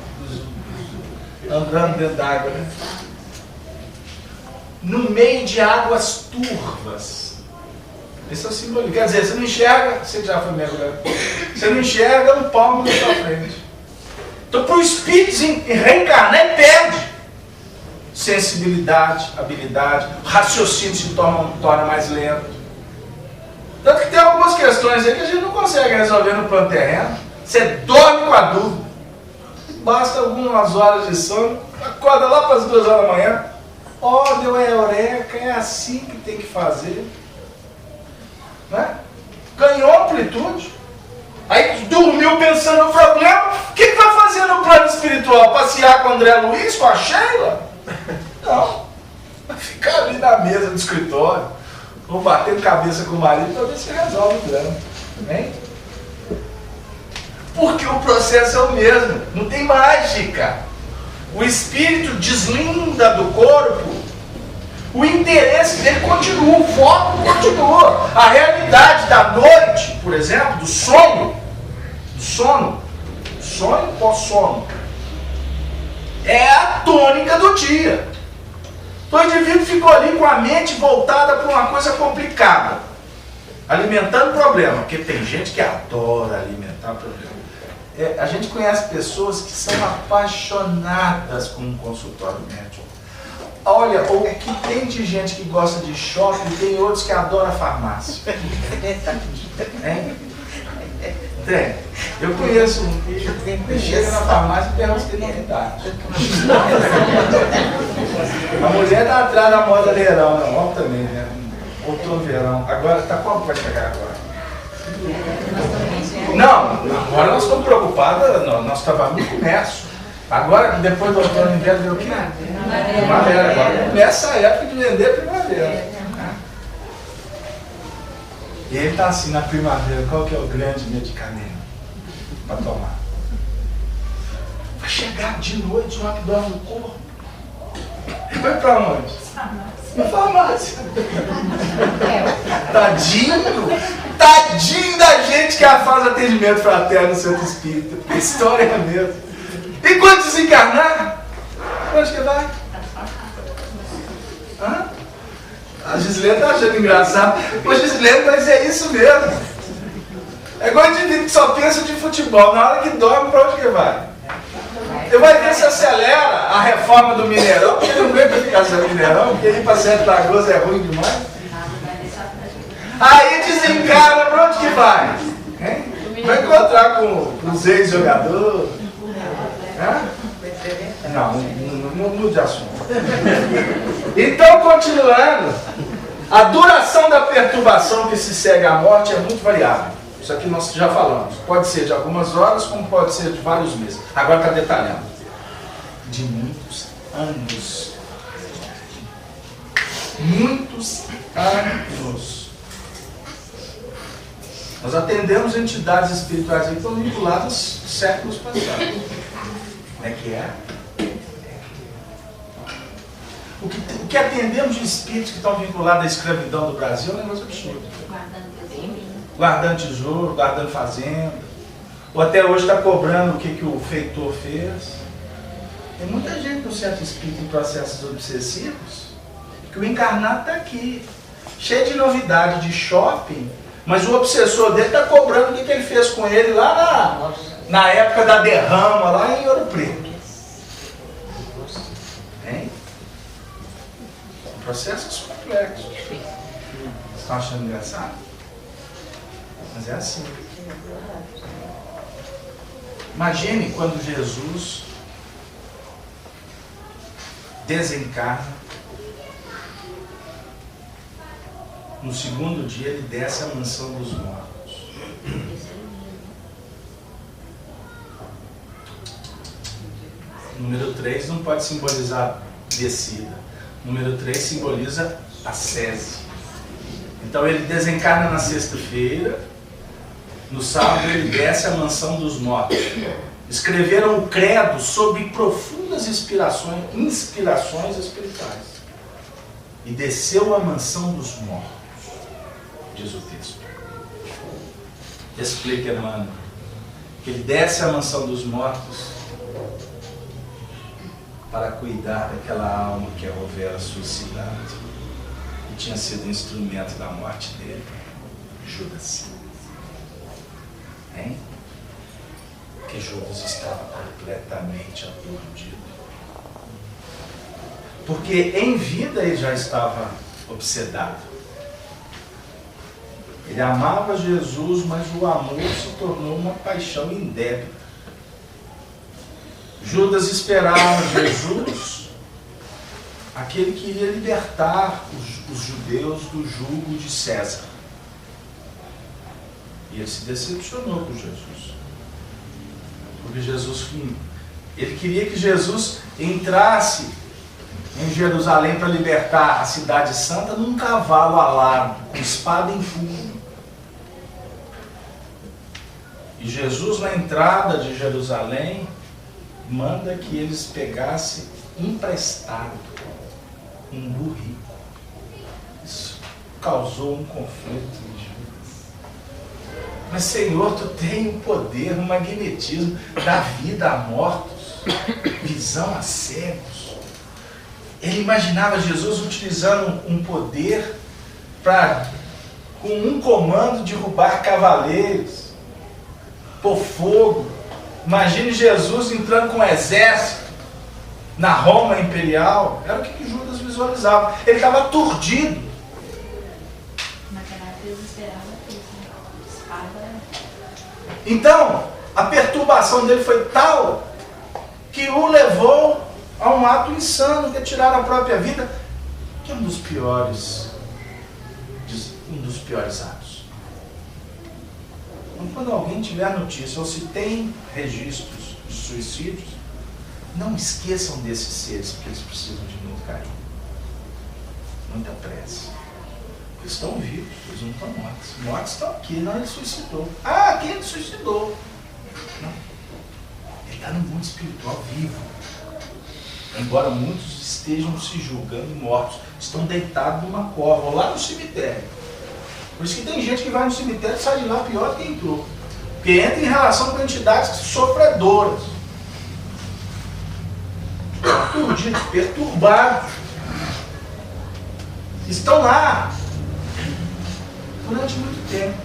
andando dentro d'água, né? No meio de águas turvas. Esse é o símbolo. Quer dizer, você não enxerga, você já foi mergulhado, você não enxerga um palmo na sua frente. Então, para o espírito reencarnar, ele perde sensibilidade, habilidade, o raciocínio se torna mais lento. Tanto que tem algumas questões aí que a gente não consegue resolver no plano terreno. Você dorme com a dúvida. Basta algumas horas de sono, acorda lá para as 2 horas da manhã. Ó, deu a eureka, é assim que tem que fazer. Né? Ganhou amplitude. Aí dormiu pensando no problema. O que vai fazer no plano espiritual? Passear com o André Luiz, com a Sheila? Não. Vai ficar ali na mesa do escritório, ou batendo cabeça com o marido para ver se resolve o drama. Hein? Porque o processo é o mesmo. Não tem mágica. O espírito deslinda do corpo. O interesse dele continua, o foco continua. A realidade da noite, por exemplo, do sonho pós-sono, é a tônica do dia. Então o indivíduo ficou ali com a mente voltada para uma coisa complicada, alimentando problema, porque tem gente que adora alimentar problema. A gente conhece pessoas que são apaixonadas com um consultório médico. Olha, o que tem de gente que gosta de shopping, tem outros que adoram farmácia. Hein? Tem. Eu conheço um que chega na farmácia e pergunta se tem novidade. A mulher está atrás da moda leirão, né? Ó, também, né? Outono, verão. Agora, tá como vai chegar agora? Não, agora nós estamos preocupados, nós trabalhamos no comércio. Agora, depois do outono e inverno, deu o quê? Primavera. Agora começa a época de vender primavera. E ele está assim, na primavera, qual que é o grande medicamento para tomar? Vai chegar de noite, uma que dorme no corpo. Vai para onde? Na farmácia. Tadinho da gente que faz atendimento fraterno no centro espírita. Que história é mesmo. E quando desencarnar, onde que vai? Hã? A Gislene tá achando engraçado. Ô Gislene, mas é isso mesmo. É igual de indivíduo que só pensa de futebol. Na hora que dorme, para onde que vai? Você vai ver se acelera a reforma do Mineirão, porque ele não aguenta ficar sem Mineirão, porque ir para Sete Lagoas é ruim demais. Aí desencarna, para onde que vai? Hein? Vai encontrar com os ex-jogadores. Não mude de assunto. Então, continuando, A duração da perturbação que se segue à morte é muito variável. Isso aqui nós já falamos. Pode ser de algumas horas, como pode ser de vários meses. Agora está detalhando. De muitos anos. Muitos anos. Nós atendemos entidades espirituais que estão vinculadas séculos passados. Como é que é? O que atendemos de espíritos que estão vinculados à escravidão do Brasil é um negócio absurdo. Guardando tesouro, guardando fazenda. Ou até hoje está cobrando o que o feitor fez. Tem muita gente no centro espírita em processos obsessivos que o encarnado está aqui, cheio de novidade de shopping, mas o obsessor dele está cobrando o que ele fez com ele lá na época da derrama, lá em Ouro Preto. Hein? São processos complexos. Vocês estão achando engraçado? Mas é assim. Imagine quando Jesus desencarna, no segundo dia ele desce à mansão dos mortos. Número 3 não pode simbolizar descida. Número 3 simboliza a sese. Então ele desencarna na sexta-feira, no sábado ele desce à mansão dos mortos. Escreveram o credo sob profundas inspirações espirituais. E desceu à mansão dos mortos, diz o texto. Explica, Emmanuel, que ele desce à mansão dos mortos para cuidar daquela alma que houvera suicidado, que tinha sido instrumento da morte dele, Judas. Hein? Que Judas estava completamente aturdido. Porque em vida ele já estava obsedado. Ele amava Jesus, mas o amor se tornou uma paixão indébita. Judas esperava Jesus, aquele que iria libertar os judeus do jugo de César. E ele se decepcionou com Jesus. Porque ele queria que Jesus entrasse em Jerusalém para libertar a cidade santa num cavalo alado, com espada em punho. E Jesus, na entrada de Jerusalém, manda que eles pegassem emprestado um burrico. Isso causou um conflito em Judas. Mas, Senhor, tu tem o poder, o magnetismo da vida a mortos, visão a cegos. Ele imaginava Jesus utilizando um poder para, com um comando, derrubar cavaleiros, pôr fogo. Imagine Jesus entrando com um exército na Roma imperial. Era o que Judas visualizava. Ele estava aturdido. Naquela época eles esperavam isso, espada. Então, a perturbação dele foi tal que o levou a um ato insano, que é tirar a própria vida, que é um dos piores atos. Então, quando alguém tiver notícia, ou se tem registros de suicídios, não esqueçam desses seres, porque eles precisam de muito carinho, muita pressa. Eles estão vivos, eles não estão mortos. Mortos estão aqui, não, ele suicidou. Ah, quem ele suicidou? Não. Ele está no mundo espiritual vivo. Embora muitos estejam se julgando mortos, estão deitados numa cova, ou lá no cemitério. Por isso que tem gente que vai no cemitério e sai de lá pior do que entrou. Porque entra em relação com entidades sofredoras. Aturdidos, perturbados. Estão lá durante muito tempo.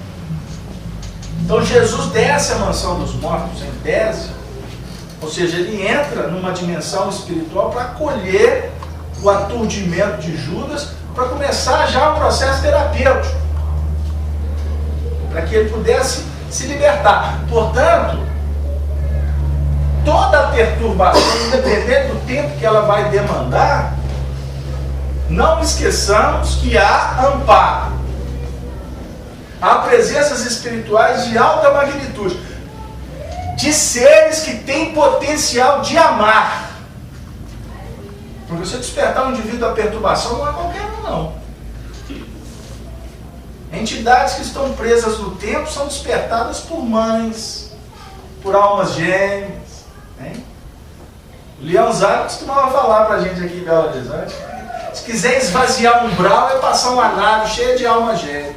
Então Jesus desce à mansão dos mortos em tese. Ou seja, ele entra numa dimensão espiritual para acolher o aturdimento de Judas, para começar já o processo terapêutico, para que ele pudesse se libertar. Portanto, toda a perturbação, independente do tempo que ela vai demandar, não esqueçamos que há amparo. Há presenças espirituais de alta magnitude, de seres que têm potencial de amar. Porque se despertar um indivíduo à perturbação, não é qualquer um, não. Entidades que estão presas no tempo são despertadas por mães, por almas gêmeas. Hein? O Leão Zago costumava falar pra gente aqui em Belo Horizonte: se quiser esvaziar um umbral, é passar uma nave cheia de alma gêmea.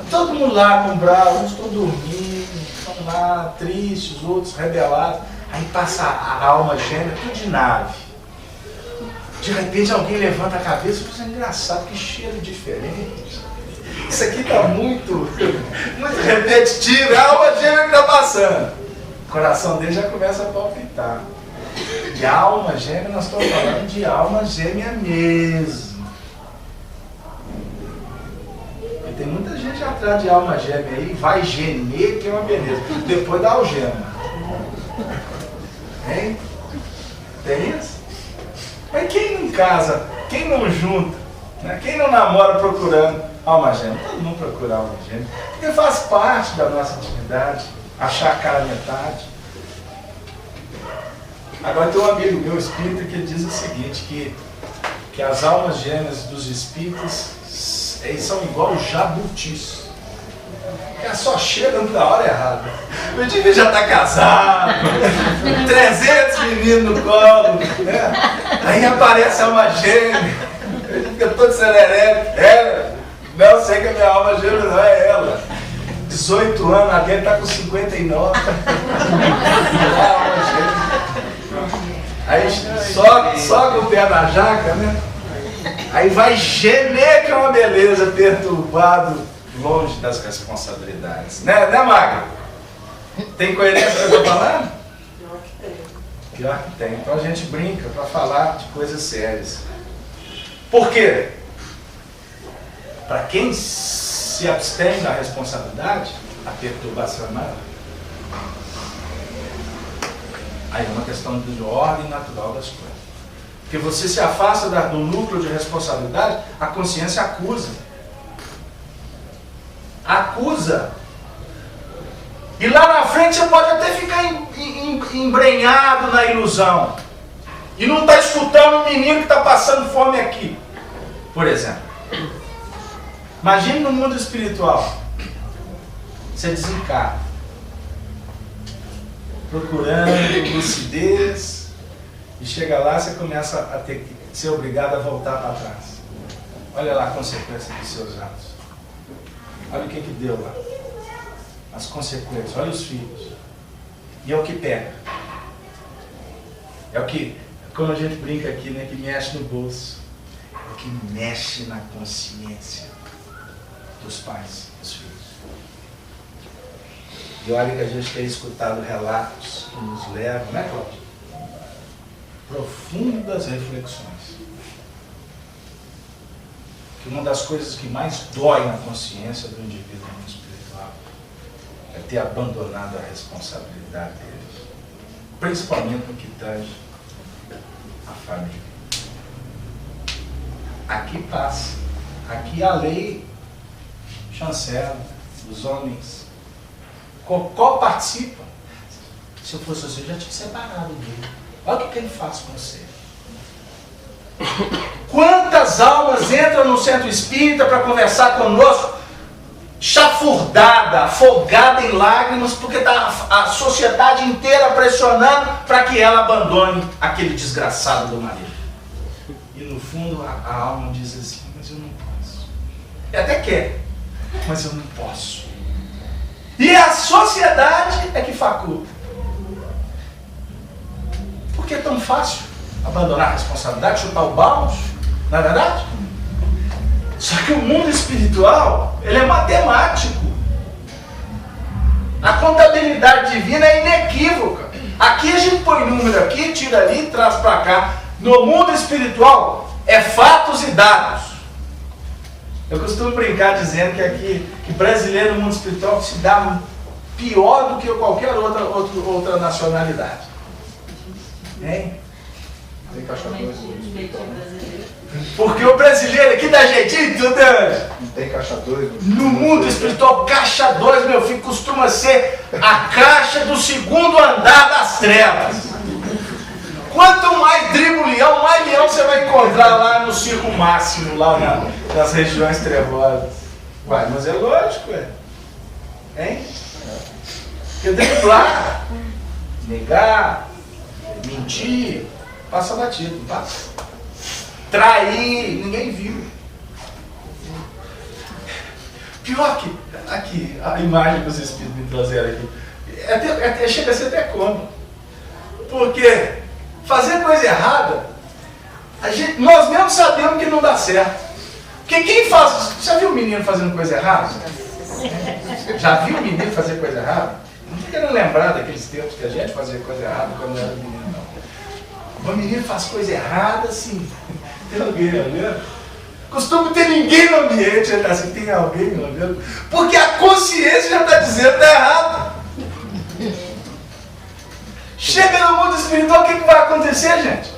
Todo mundo lá no umbral, uns estão dormindo, estão lá tristes, outros rebelados. Aí passa a alma gêmea, tudo de nave. De repente alguém levanta a cabeça e pensa: engraçado, que cheiro diferente. Isso aqui está muito repetitivo, é a alma gêmea que está passando. O coração dele já começa a palpitar. De alma gêmea, nós estamos falando de alma gêmea mesmo. E tem muita gente atrás de alma gêmea aí, vai gemer, que é uma beleza. Depois da algema. Hein? Tem isso? Mas quem não casa, quem não junta, né? Quem não namora procurando alma gêmea? Todo mundo procura alma gêmea. Porque faz parte da nossa intimidade, achar a cara metade. Agora tem um amigo meu espírita que diz o seguinte, que as almas gêmeas dos espíritas, eles são igual jabutis. Elas só chegam na hora errada. O indivíduo já está casado, 300 meninos no colo, né? Aí aparece a alma gêmea, ele fica todo sereré. Não sei que a minha alma gêmea não é ela. 18 anos, a dele está com 59. É a alma gêmea. Aí sobe o pé na jaca, né? Aí vai gemer, que é uma beleza, perturbado, longe das responsabilidades. Né, Magro? Tem coerência com o que eu estou falando? Pior que tem. Pior que tem. Então a gente brinca para falar de coisas sérias. Por quê? Para quem se abstém da responsabilidade, a perturbação é maior. Aí é uma questão de ordem natural das coisas. Porque você se afasta do núcleo de responsabilidade, a consciência acusa. Acusa. E lá na frente você pode até ficar embrenhado na ilusão. E não está escutando o menino que está passando fome aqui. Por exemplo. Imagine no mundo espiritual. Você desencarna. Procurando lucidez. E chega lá, você começa a ter que ser obrigado a voltar para trás. Olha lá a consequência dos seus atos. Olha o que deu lá. As consequências. Olha os filhos. E é o que pega. É o que, como a gente brinca aqui, né, que mexe no bolso. É o que mexe na consciência dos pais, dos filhos. E olha que a gente tem escutado relatos que nos levam, né, Cláudio? Profundas reflexões. Que uma das coisas que mais dói na consciência do indivíduo espiritual é ter abandonado a responsabilidade deles, principalmente no que tange a família. Aqui passa, aqui a lei chancela, os homens, qual participa. Se eu fosse você, eu já tinha separado dele. Olha o que ele faz com você. Quantas almas entram no centro espírita para conversar conosco, chafurdada, afogada em lágrimas, porque está a sociedade inteira pressionando para que ela abandone aquele desgraçado do marido. E no fundo a alma diz assim: mas eu não posso. E até quer, mas eu não posso. E a sociedade é que faculta. Por que é tão fácil abandonar a responsabilidade, chutar o balde? Não é verdade? Só que o mundo espiritual, ele é matemático. A contabilidade divina é inequívoca. Aqui a gente põe número aqui, tira ali, traz para cá. No mundo espiritual, é fatos e dados. Eu costumo brincar dizendo que aqui, que brasileiro no mundo espiritual se dá pior do que qualquer outra nacionalidade. Hein? Tem caixa 2 no Jeitinho espiritual. brasileiro. Porque o brasileiro aqui dá jeitinho em tudo, né? Não tem caixa 2 No mundo espiritual, caixa 2, meu filho, costuma ser a caixa do segundo andar das trevas. Quanto mais dribulião, mais leão você vai encontrar lá no circo máximo, lá nas regiões trevosas. Uai, mas é lógico, hein? Porque driblar, negar, mentir, passa batido, não passa? Trair, ninguém viu. Pior que, aqui, a imagem que os espíritos me trouxeram aqui, chega a ser até cômico. Porque fazer coisa errada, nós mesmos sabemos que não dá certo. Porque quem faz... Já viu o menino fazendo coisa errada? Já viu o menino fazer coisa errada? Não tô querendo lembrar daqueles tempos que a gente fazia coisa errada quando era menino, não. O menino faz coisa errada, assim. Tem alguém olhando? Costuma ter ninguém no ambiente, assim, tem alguém olhando. Porque a consciência já está dizendo que está errado. Chega no mundo espiritual, o que vai acontecer, gente?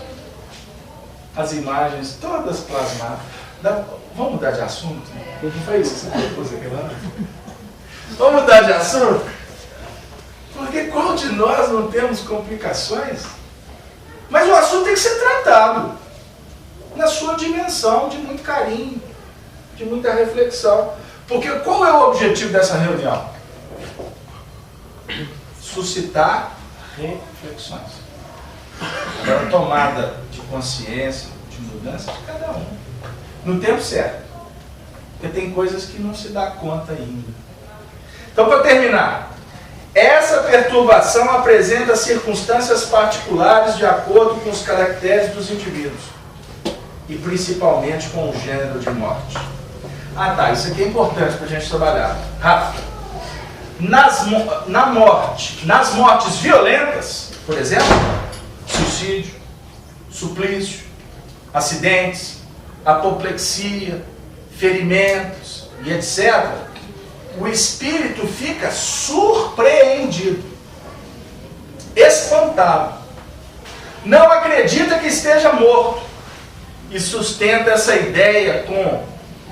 As imagens todas plasmadas. Vamos mudar de assunto? Não foi isso que você propôs aqui lá? Vamos mudar de assunto? Porque qual de nós não temos complicações? Mas o assunto tem que ser tratado na sua dimensão de muito carinho, de muita reflexão. Porque qual é o objetivo dessa reunião? Suscitar reflexões. Agora, tomada de consciência, de mudança de cada um. No tempo certo. Porque tem coisas que não se dá conta ainda. Então, para terminar, essa perturbação apresenta circunstâncias particulares de acordo com os caracteres dos indivíduos. E principalmente com o gênero de morte. Ah tá, isso aqui é importante para a gente trabalhar. Rápido. Nas mortes violentas, por exemplo, suicídio, suplício, acidentes, apoplexia, ferimentos e etc., o espírito fica surpreendido, espantado, não acredita que esteja morto e sustenta essa ideia com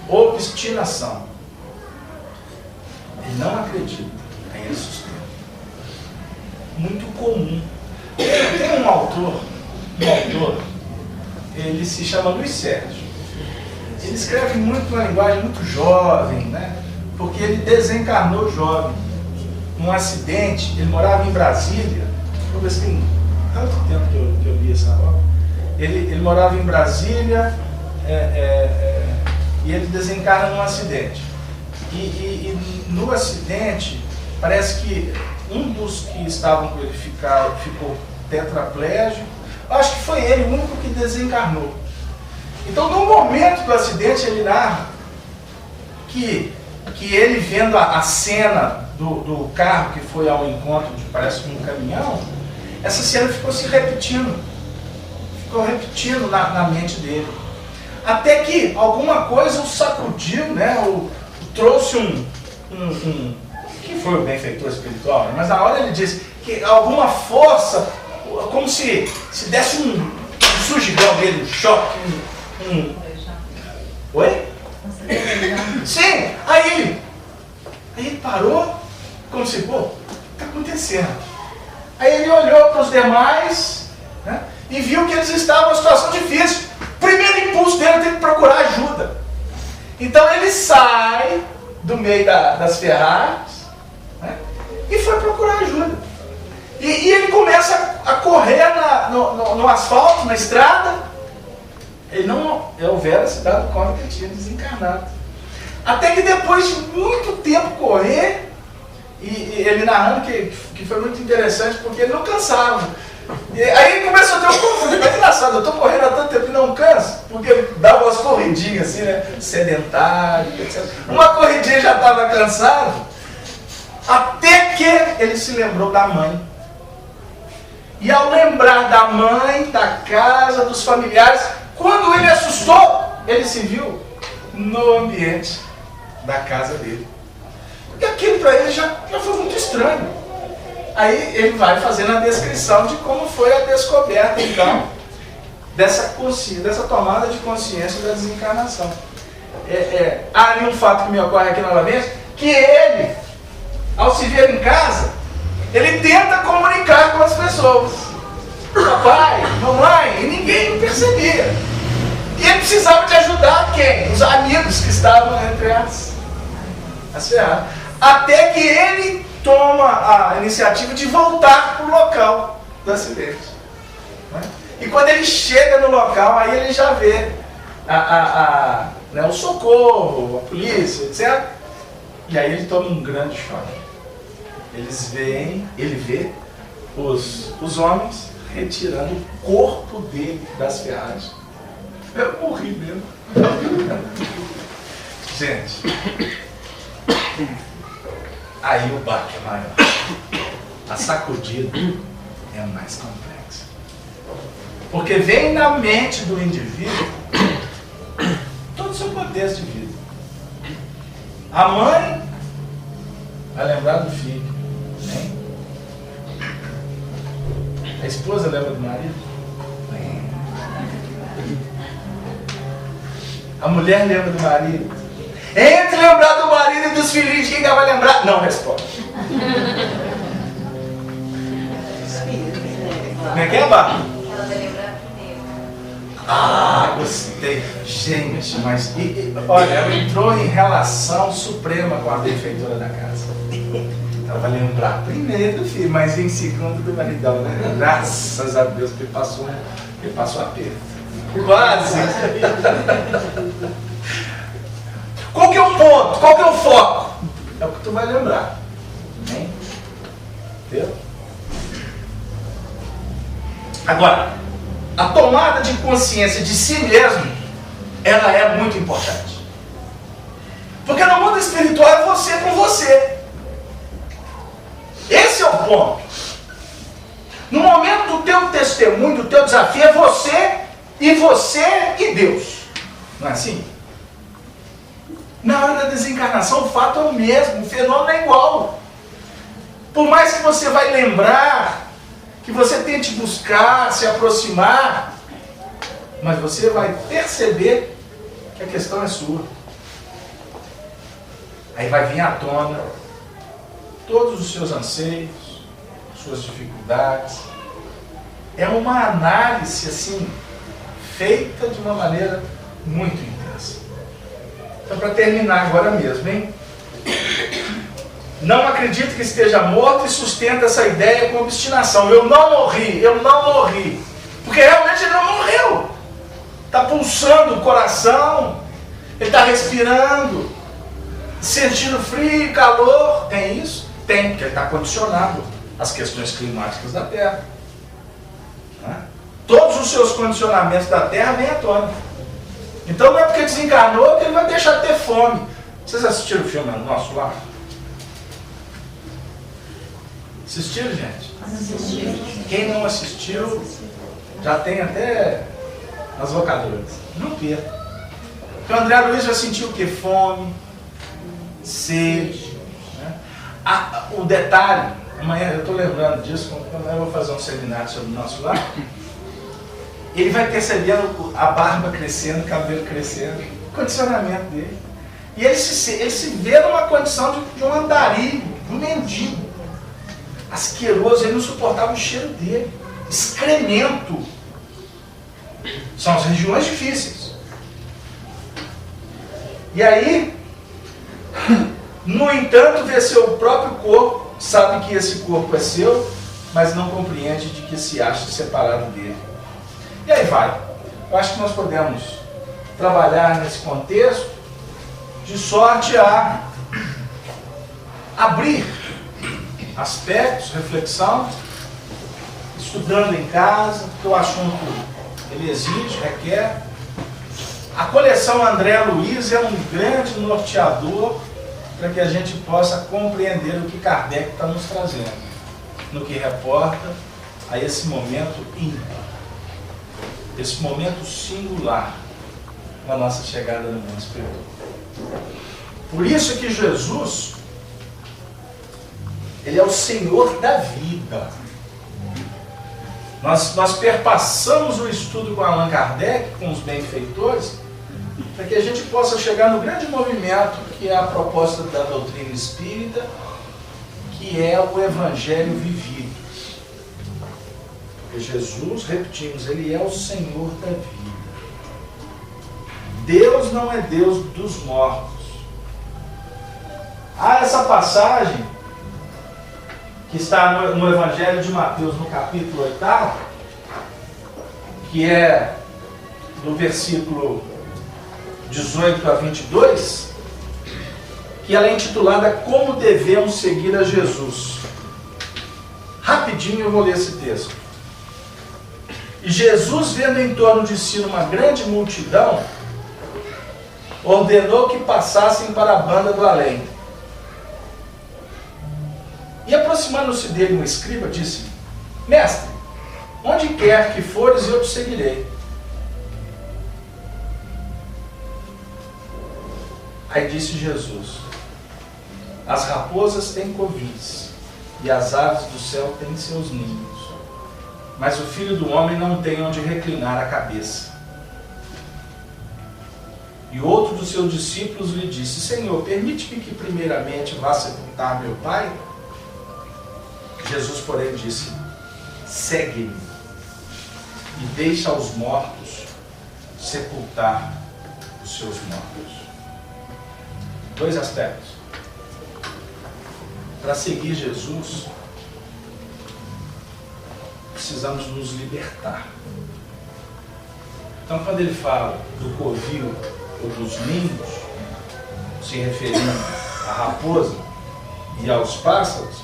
obstinação. Ele não acredita, aí ele sustenta. Muito comum. Tem um autor, ele se chama Luiz Sérgio. Ele escreve muito uma linguagem muito jovem, né? Porque ele desencarnou jovem. Num acidente, ele morava em Brasília. Vamos ver se tem tanto tempo que eu li essa obra. Ele morava em Brasília e ele desencarna num acidente. E no acidente, parece que um dos que estavam com ele ficou tetraplégico. Acho que foi ele o único que desencarnou. Então, no momento do acidente, ele narra que ele vendo a cena do carro que foi ao encontro de, parece que um caminhão, essa cena ficou se repetindo. Ficou repetindo na mente dele. Até que alguma coisa o sacudiu, né? Trouxe que foi o benfeitor espiritual, né? Mas na hora ele disse que alguma força, como se desse um surgidão dele, um choque, Oi? Sim, aí ele parou, como se, pô, o que está acontecendo? Aí ele olhou para os demais, né, e viu que eles estavam numa situação difícil. O primeiro impulso dele é ter que procurar ajuda. Então ele sai do meio das Ferraris, né, e foi procurar ajuda. E ele começa a correr no asfalto, na estrada. Ele não houvera se dado conta que ele tinha desencarnado. Até que depois de muito tempo correr, e ele narrando que foi muito interessante, porque ele não cansava. E aí ele começou a ter um conflito. Mas engraçado, eu estou correndo há tanto tempo e não canso, porque ele dava umas corridinhas assim, né? Sedentário, etc. Uma corridinha já estava cansado, até que ele se lembrou da mãe. E ao lembrar da mãe, da casa, dos familiares, quando ele assustou, ele se viu no ambiente da casa dele. E aquilo para ele já foi muito estranho. Aí ele vai fazendo a descrição de como foi a descoberta, então. dessa consciência, dessa tomada de consciência da desencarnação. Há ali um fato que me ocorre aqui novamente, que ele, ao se ver em casa, ele tenta comunicar com as pessoas. Papai, mamãe, e ninguém percebia. E ele precisava de ajudar quem? Os amigos que estavam entre as ferradas. Até que ele toma a iniciativa de voltar para o local do acidente. Né? E quando ele chega no local, aí ele já vê né, o socorro, a polícia, etc. E aí ele toma um grande choque. Ele vê os homens retirando o corpo dele das ferragens. Eu morri mesmo. Gente, aí o baque é maior. A sacudida é mais complexa. Porque vem na mente do indivíduo todo o seu contexto de vida. A mãe vai lembrar do filho. Hein? A esposa lembra do marido? A mulher lembra do marido? Entre lembrar do marido e dos filhos, quem vai lembrar? Não responde. Como é que é, Bá? Ela vai lembrar primeiro. Ah, gostei. Gente, mas olha, ela entrou em relação suprema com a benfeitora da casa. Ela vai lembrar primeiro do filho, mas em segundo do maridão, né? Graças a Deus que passou aperto. Quase. Qual que é o ponto? Qual que é o foco? É o que tu vai lembrar. Hein? Entendeu? Agora, a tomada de consciência de si mesmo, ela é muito importante. Porque no mundo espiritual é você com você. Esse é o ponto. No momento do teu testemunho, do teu desafio, é você e Deus. Não é assim? Na hora da desencarnação, o fato é o mesmo, o fenômeno é igual. Por mais que você vai lembrar, que você tente buscar, se aproximar, mas você vai perceber que a questão é sua. Aí vai vir à tona todos os seus anseios, suas dificuldades. É uma análise assim, feita de uma maneira muito intensa. Então, para terminar agora mesmo, hein? Não acredito que esteja morto e sustenta essa ideia com obstinação. Eu não morri. Porque realmente ele não morreu. Está pulsando o coração, ele está respirando, sentindo frio e calor. Tem isso? Tem, porque ele está condicionado às questões climáticas da Terra. Todos os seus condicionamentos da Terra vêm à tona. Então não é porque desencarnou que ele vai deixar de ter fome. Vocês assistiram o filme Nosso Lar? Assistiram, gente? Assistiu. Quem não assistiu, já tem até nas locadoras. Não perca. Porque o André Luiz vai sentir o quê? Fome, sede. Né? O detalhe, amanhã eu estou lembrando disso, amanhã eu vou fazer um seminário sobre o Nosso Lar. Ele vai percebendo a barba crescendo, o cabelo crescendo, o condicionamento dele. E ele se vê numa condição de um andarilho, de um mendigo. Asqueroso, ele não suportava o cheiro dele. Excremento. São as regiões difíceis. E aí, no entanto, vê seu próprio corpo, sabe que esse corpo é seu, mas não compreende de que se acha separado dele. E aí vai. Eu acho que nós podemos trabalhar nesse contexto de sorte a abrir aspectos, reflexão, estudando em casa, porque o assunto ele exige, requer. A coleção André Luiz é um grande norteador para que a gente possa compreender o que Kardec está nos trazendo, no que reporta a esse momento ímpar, esse momento singular da nossa chegada no mundo espiritual. Por isso que Jesus, ele é o Senhor da vida. Nós perpassamos o estudo com Allan Kardec, com os benfeitores, para que a gente possa chegar no grande movimento que é a proposta da doutrina espírita, que é o Evangelho vivido. Porque Jesus, repetimos, Ele é o Senhor da vida. Deus não é Deus dos mortos. Há essa passagem que está no Evangelho de Mateus, no capítulo 8, que é do versículo 18 a 22, que ela é intitulada Como Devemos Seguir a Jesus. Rapidinho eu vou ler esse texto. E Jesus, vendo em torno de si uma grande multidão, ordenou que passassem para a banda do além. E aproximando-se dele um escriba, disse: Mestre, onde quer que fores, eu te seguirei. Aí disse Jesus: As raposas têm covis, e as aves do céu têm seus ninhos, mas o Filho do Homem não tem onde reclinar a cabeça. E outro dos seus discípulos lhe disse: Senhor, permite-me que primeiramente vá sepultar meu pai? Jesus, porém, disse: Segue-me e deixa aos mortos sepultar os seus mortos. Dois aspectos. Para seguir Jesus, precisamos nos libertar. Então, quando ele fala do covil ou dos ninhos, se referindo à raposa e aos pássaros,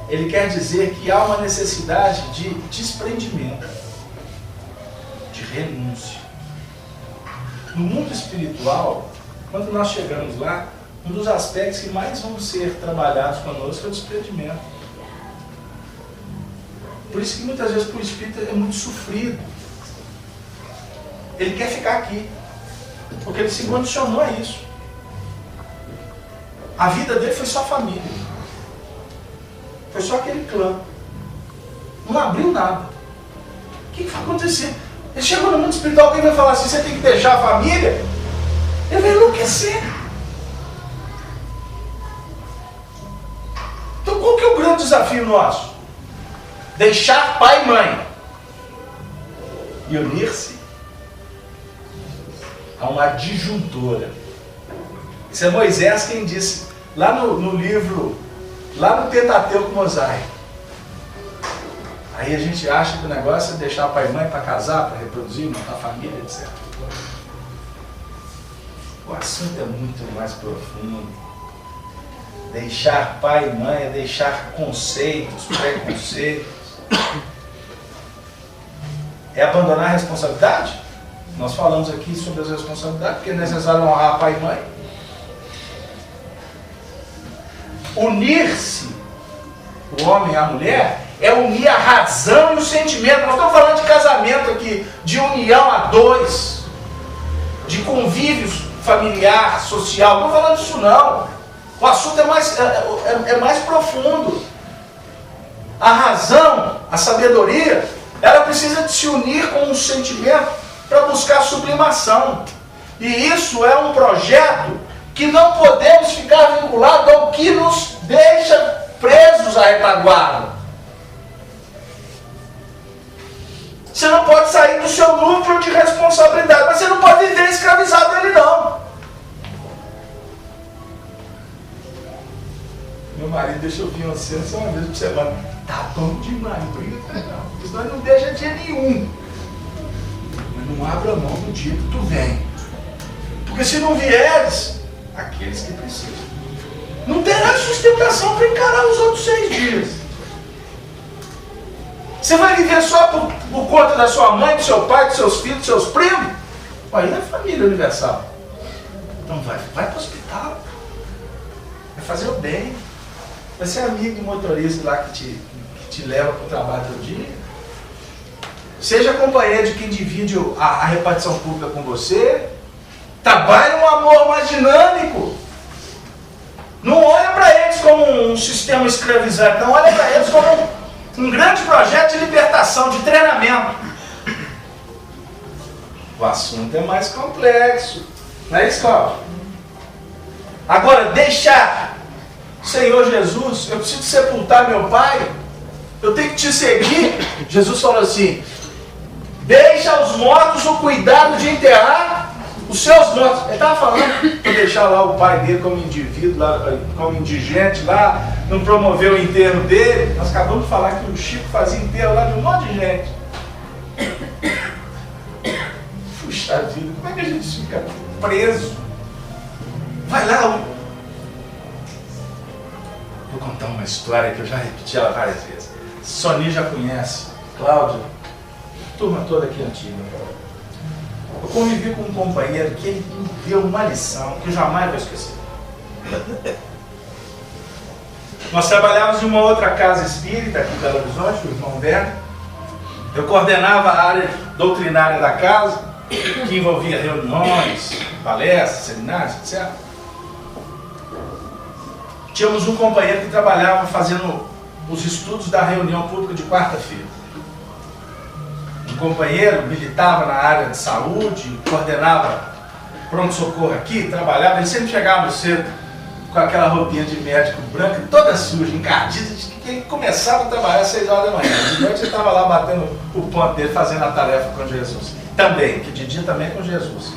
ele quer dizer que há uma necessidade de desprendimento, de renúncia. No mundo espiritual, quando nós chegamos lá, um dos aspectos que mais vão ser trabalhados conosco é o desprendimento. Por isso que muitas vezes para o espírito é muito sofrido. Ele quer ficar aqui, porque ele se condicionou a isso. A vida dele foi só família. Foi só aquele clã. Não abriu nada. O que vai acontecer? Ele chegou no mundo espiritual, alguém vai falar assim: você tem que deixar a família? Ele vai enlouquecer. Então qual que é o grande desafio nosso? Deixar pai e mãe e unir-se a uma adjuntora. Isso é Moisés quem disse lá no livro, lá no Pentateuco Mosaico. Aí a gente acha que o negócio é deixar pai e mãe para casar, para reproduzir, montar família, etc. O assunto é muito mais profundo. Deixar pai e mãe é deixar conceitos, preconceitos. É abandonar a responsabilidade? Nós falamos aqui sobre as responsabilidades, porque é necessário honrar pai e mãe. Unir-se, o homem e a mulher, é unir a razão e o sentimento. Nós estamos falando de casamento aqui, de união a dois, de convívio familiar, social. Não estou falando disso não. O assunto é mais profundo. A razão, a sabedoria, ela precisa de se unir com um sentimento para buscar sublimação. E isso é um projeto que não podemos ficar vinculados ao que nos deixa presos à retaguarda. Você não pode sair do seu núcleo de responsabilidade, mas você não pode viver escravizado dele não. Meu marido deixa eu vir uma cena só uma vez por semana. Tá bom demais, não briga com ele não. Porque senão ele não deixa dia nenhum. Mas não abra mão do dia que tu vem. Porque se não vieres, aqueles que precisam, não terá sustentação para encarar os outros 6 dias. Você vai viver só por conta da sua mãe, do seu pai, dos seus filhos, dos seus primos? Aí não é família universal. Então vai para o hospital. Vai fazer o bem. Vai ser amigo do motorista lá que te leva para o trabalho todo dia. Seja companheiro de quem divide a repartição pública com você. Trabalhe um amor mais dinâmico. Não olha para eles como um sistema escravizante, não olha para eles como um grande projeto de libertação. capacitação, de treinamento. O assunto é mais complexo. Não é isso, Cláudio? Agora, deixar, Senhor Jesus, eu preciso sepultar meu pai, eu tenho que te seguir. Jesus falou assim: deixa aos mortos o cuidado de enterrar os seus mortos. Ele estava falando para deixar lá o pai dele como indivíduo, lá, como indigente lá, não promover o enterro dele. Nós acabamos de falar que o Chico fazia enterro lá de um monte de gente. Puxa vida, como é que a gente fica preso? Vai lá. Vou contar uma história que eu já repeti ela várias vezes. Sony já conhece, Cláudio, turma toda aqui antiga. Eu convivi com um companheiro que ele me deu uma lição que eu jamais vou esquecer. Nós trabalhávamos em uma outra casa espírita aqui em Belo Horizonte, o irmão Berto. Eu coordenava a área doutrinária da casa, que envolvia reuniões, palestras, seminários, etc. Tínhamos um companheiro que trabalhava fazendo os estudos da reunião pública de quarta-feira. Um companheiro militava na área de saúde, coordenava pronto-socorro aqui, trabalhava, ele sempre chegava cedo com aquela roupinha de médico branca, toda suja, encardida, que ele começava a trabalhar às 6 horas da manhã. De noite ele estava lá batendo o ponto dele, fazendo a tarefa com Jesus. Também, que de dia também com Jesus.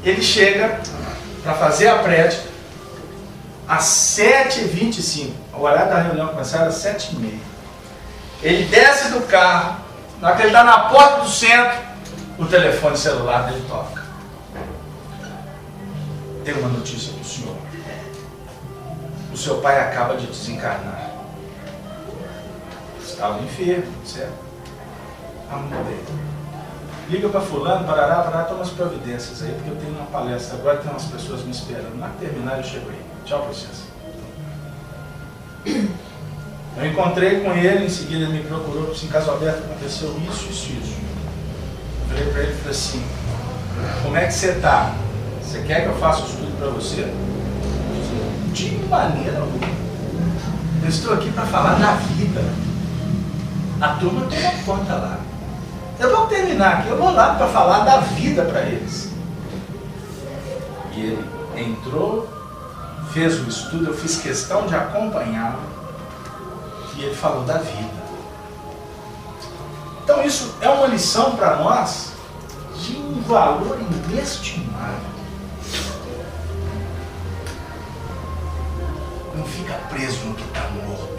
Ele chega para fazer a prédica às 7h25. O horário da reunião começava às 7h30. Ele desce do carro, na hora que ele está na porta do centro, o telefone celular dele toca. Tem uma notícia para o senhor. O seu pai acaba de desencarnar. Estava enfermo, certo? A mulher dele. Liga para fulano, parará, toma as providências aí, porque eu tenho uma palestra agora, tem umas pessoas me esperando. Na terminar eu chego aí. Tchau, princesa. Eu encontrei com ele, em seguida ele me procurou, disse: em Caso Aberto aconteceu isso. Eu falei para ele e falei assim: como é que você está? Você quer que eu faça o estudo para você? De maneira alguma. Eu estou aqui para falar da vida. A turma tem uma conta lá. Eu vou terminar aqui, eu vou lá para falar da vida para eles. E ele entrou, fez o estudo, eu fiz questão de acompanhá-lo. E ele falou da vida. Então isso é uma lição para nós de um valor inestimável. Não fica preso no que está morto.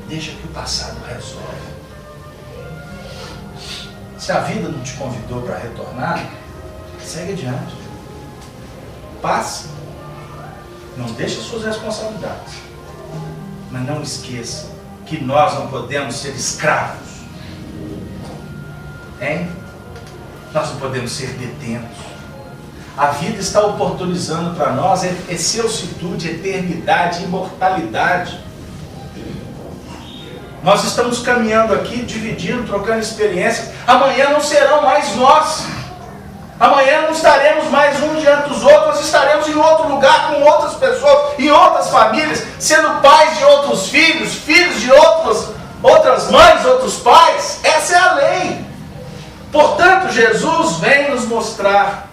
Deixa que o passado resolve. Se a vida não te convidou para retornar, segue adiante. Passe. Não deixe suas responsabilidades. Mas não esqueça que nós não podemos ser escravos. Hein? Nós não podemos ser detentos. A vida está oportunizando para nós excelsitude, eternidade, imortalidade. Nós estamos caminhando aqui, dividindo, trocando experiências. Amanhã não serão mais nós. Amanhã não estaremos mais uns diante dos outros, nós estaremos em outro lugar, com outras pessoas, em outras famílias, sendo pais de outros filhos, filhos de outras mães, outros pais. Essa é a lei. Portanto, Jesus vem nos mostrar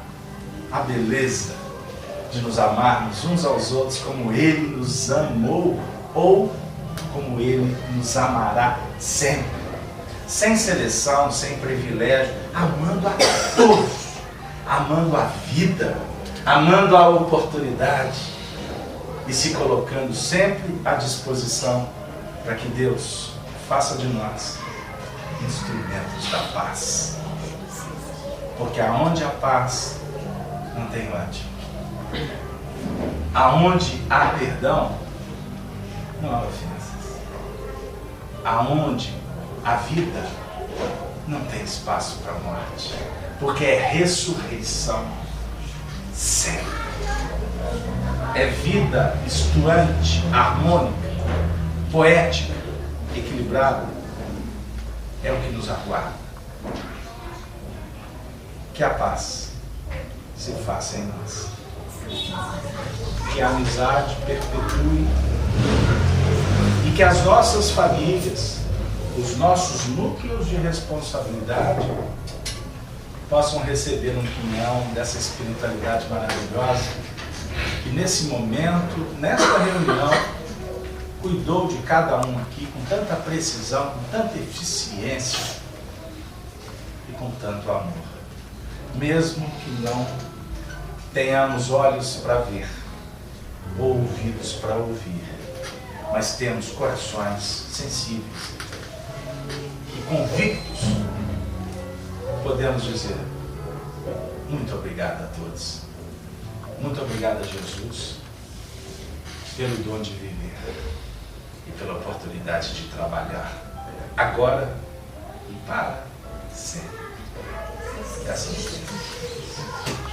a beleza de nos amarmos uns aos outros como Ele nos amou, ou como Ele nos amará sempre, sem seleção, sem privilégio, amando a todos, amando a vida, amando a oportunidade e se colocando sempre à disposição para que Deus faça de nós instrumentos da paz. Porque aonde há paz, não tem ódio. Aonde há perdão, não há ofensas. Aonde há vida, não tem espaço para morte. Porque é ressurreição sempre. É vida estuante, harmônica, poética, equilibrada. É o que nos aguarda. Que a paz se faça em nós. Que a amizade perpetue e que que as nossas famílias, os nossos núcleos de responsabilidade possam receber um quinhão dessa espiritualidade maravilhosa que nesse momento, nesta reunião, cuidou de cada um aqui com tanta precisão, com tanta eficiência e com tanto amor. Mesmo que não tenhamos olhos para ver, ou ouvidos para ouvir, mas temos corações sensíveis e convictos, podemos dizer: muito obrigado a todos. Muito obrigado a Jesus pelo dom de viver e pela oportunidade de trabalhar agora e para sempre. Graças a Deus.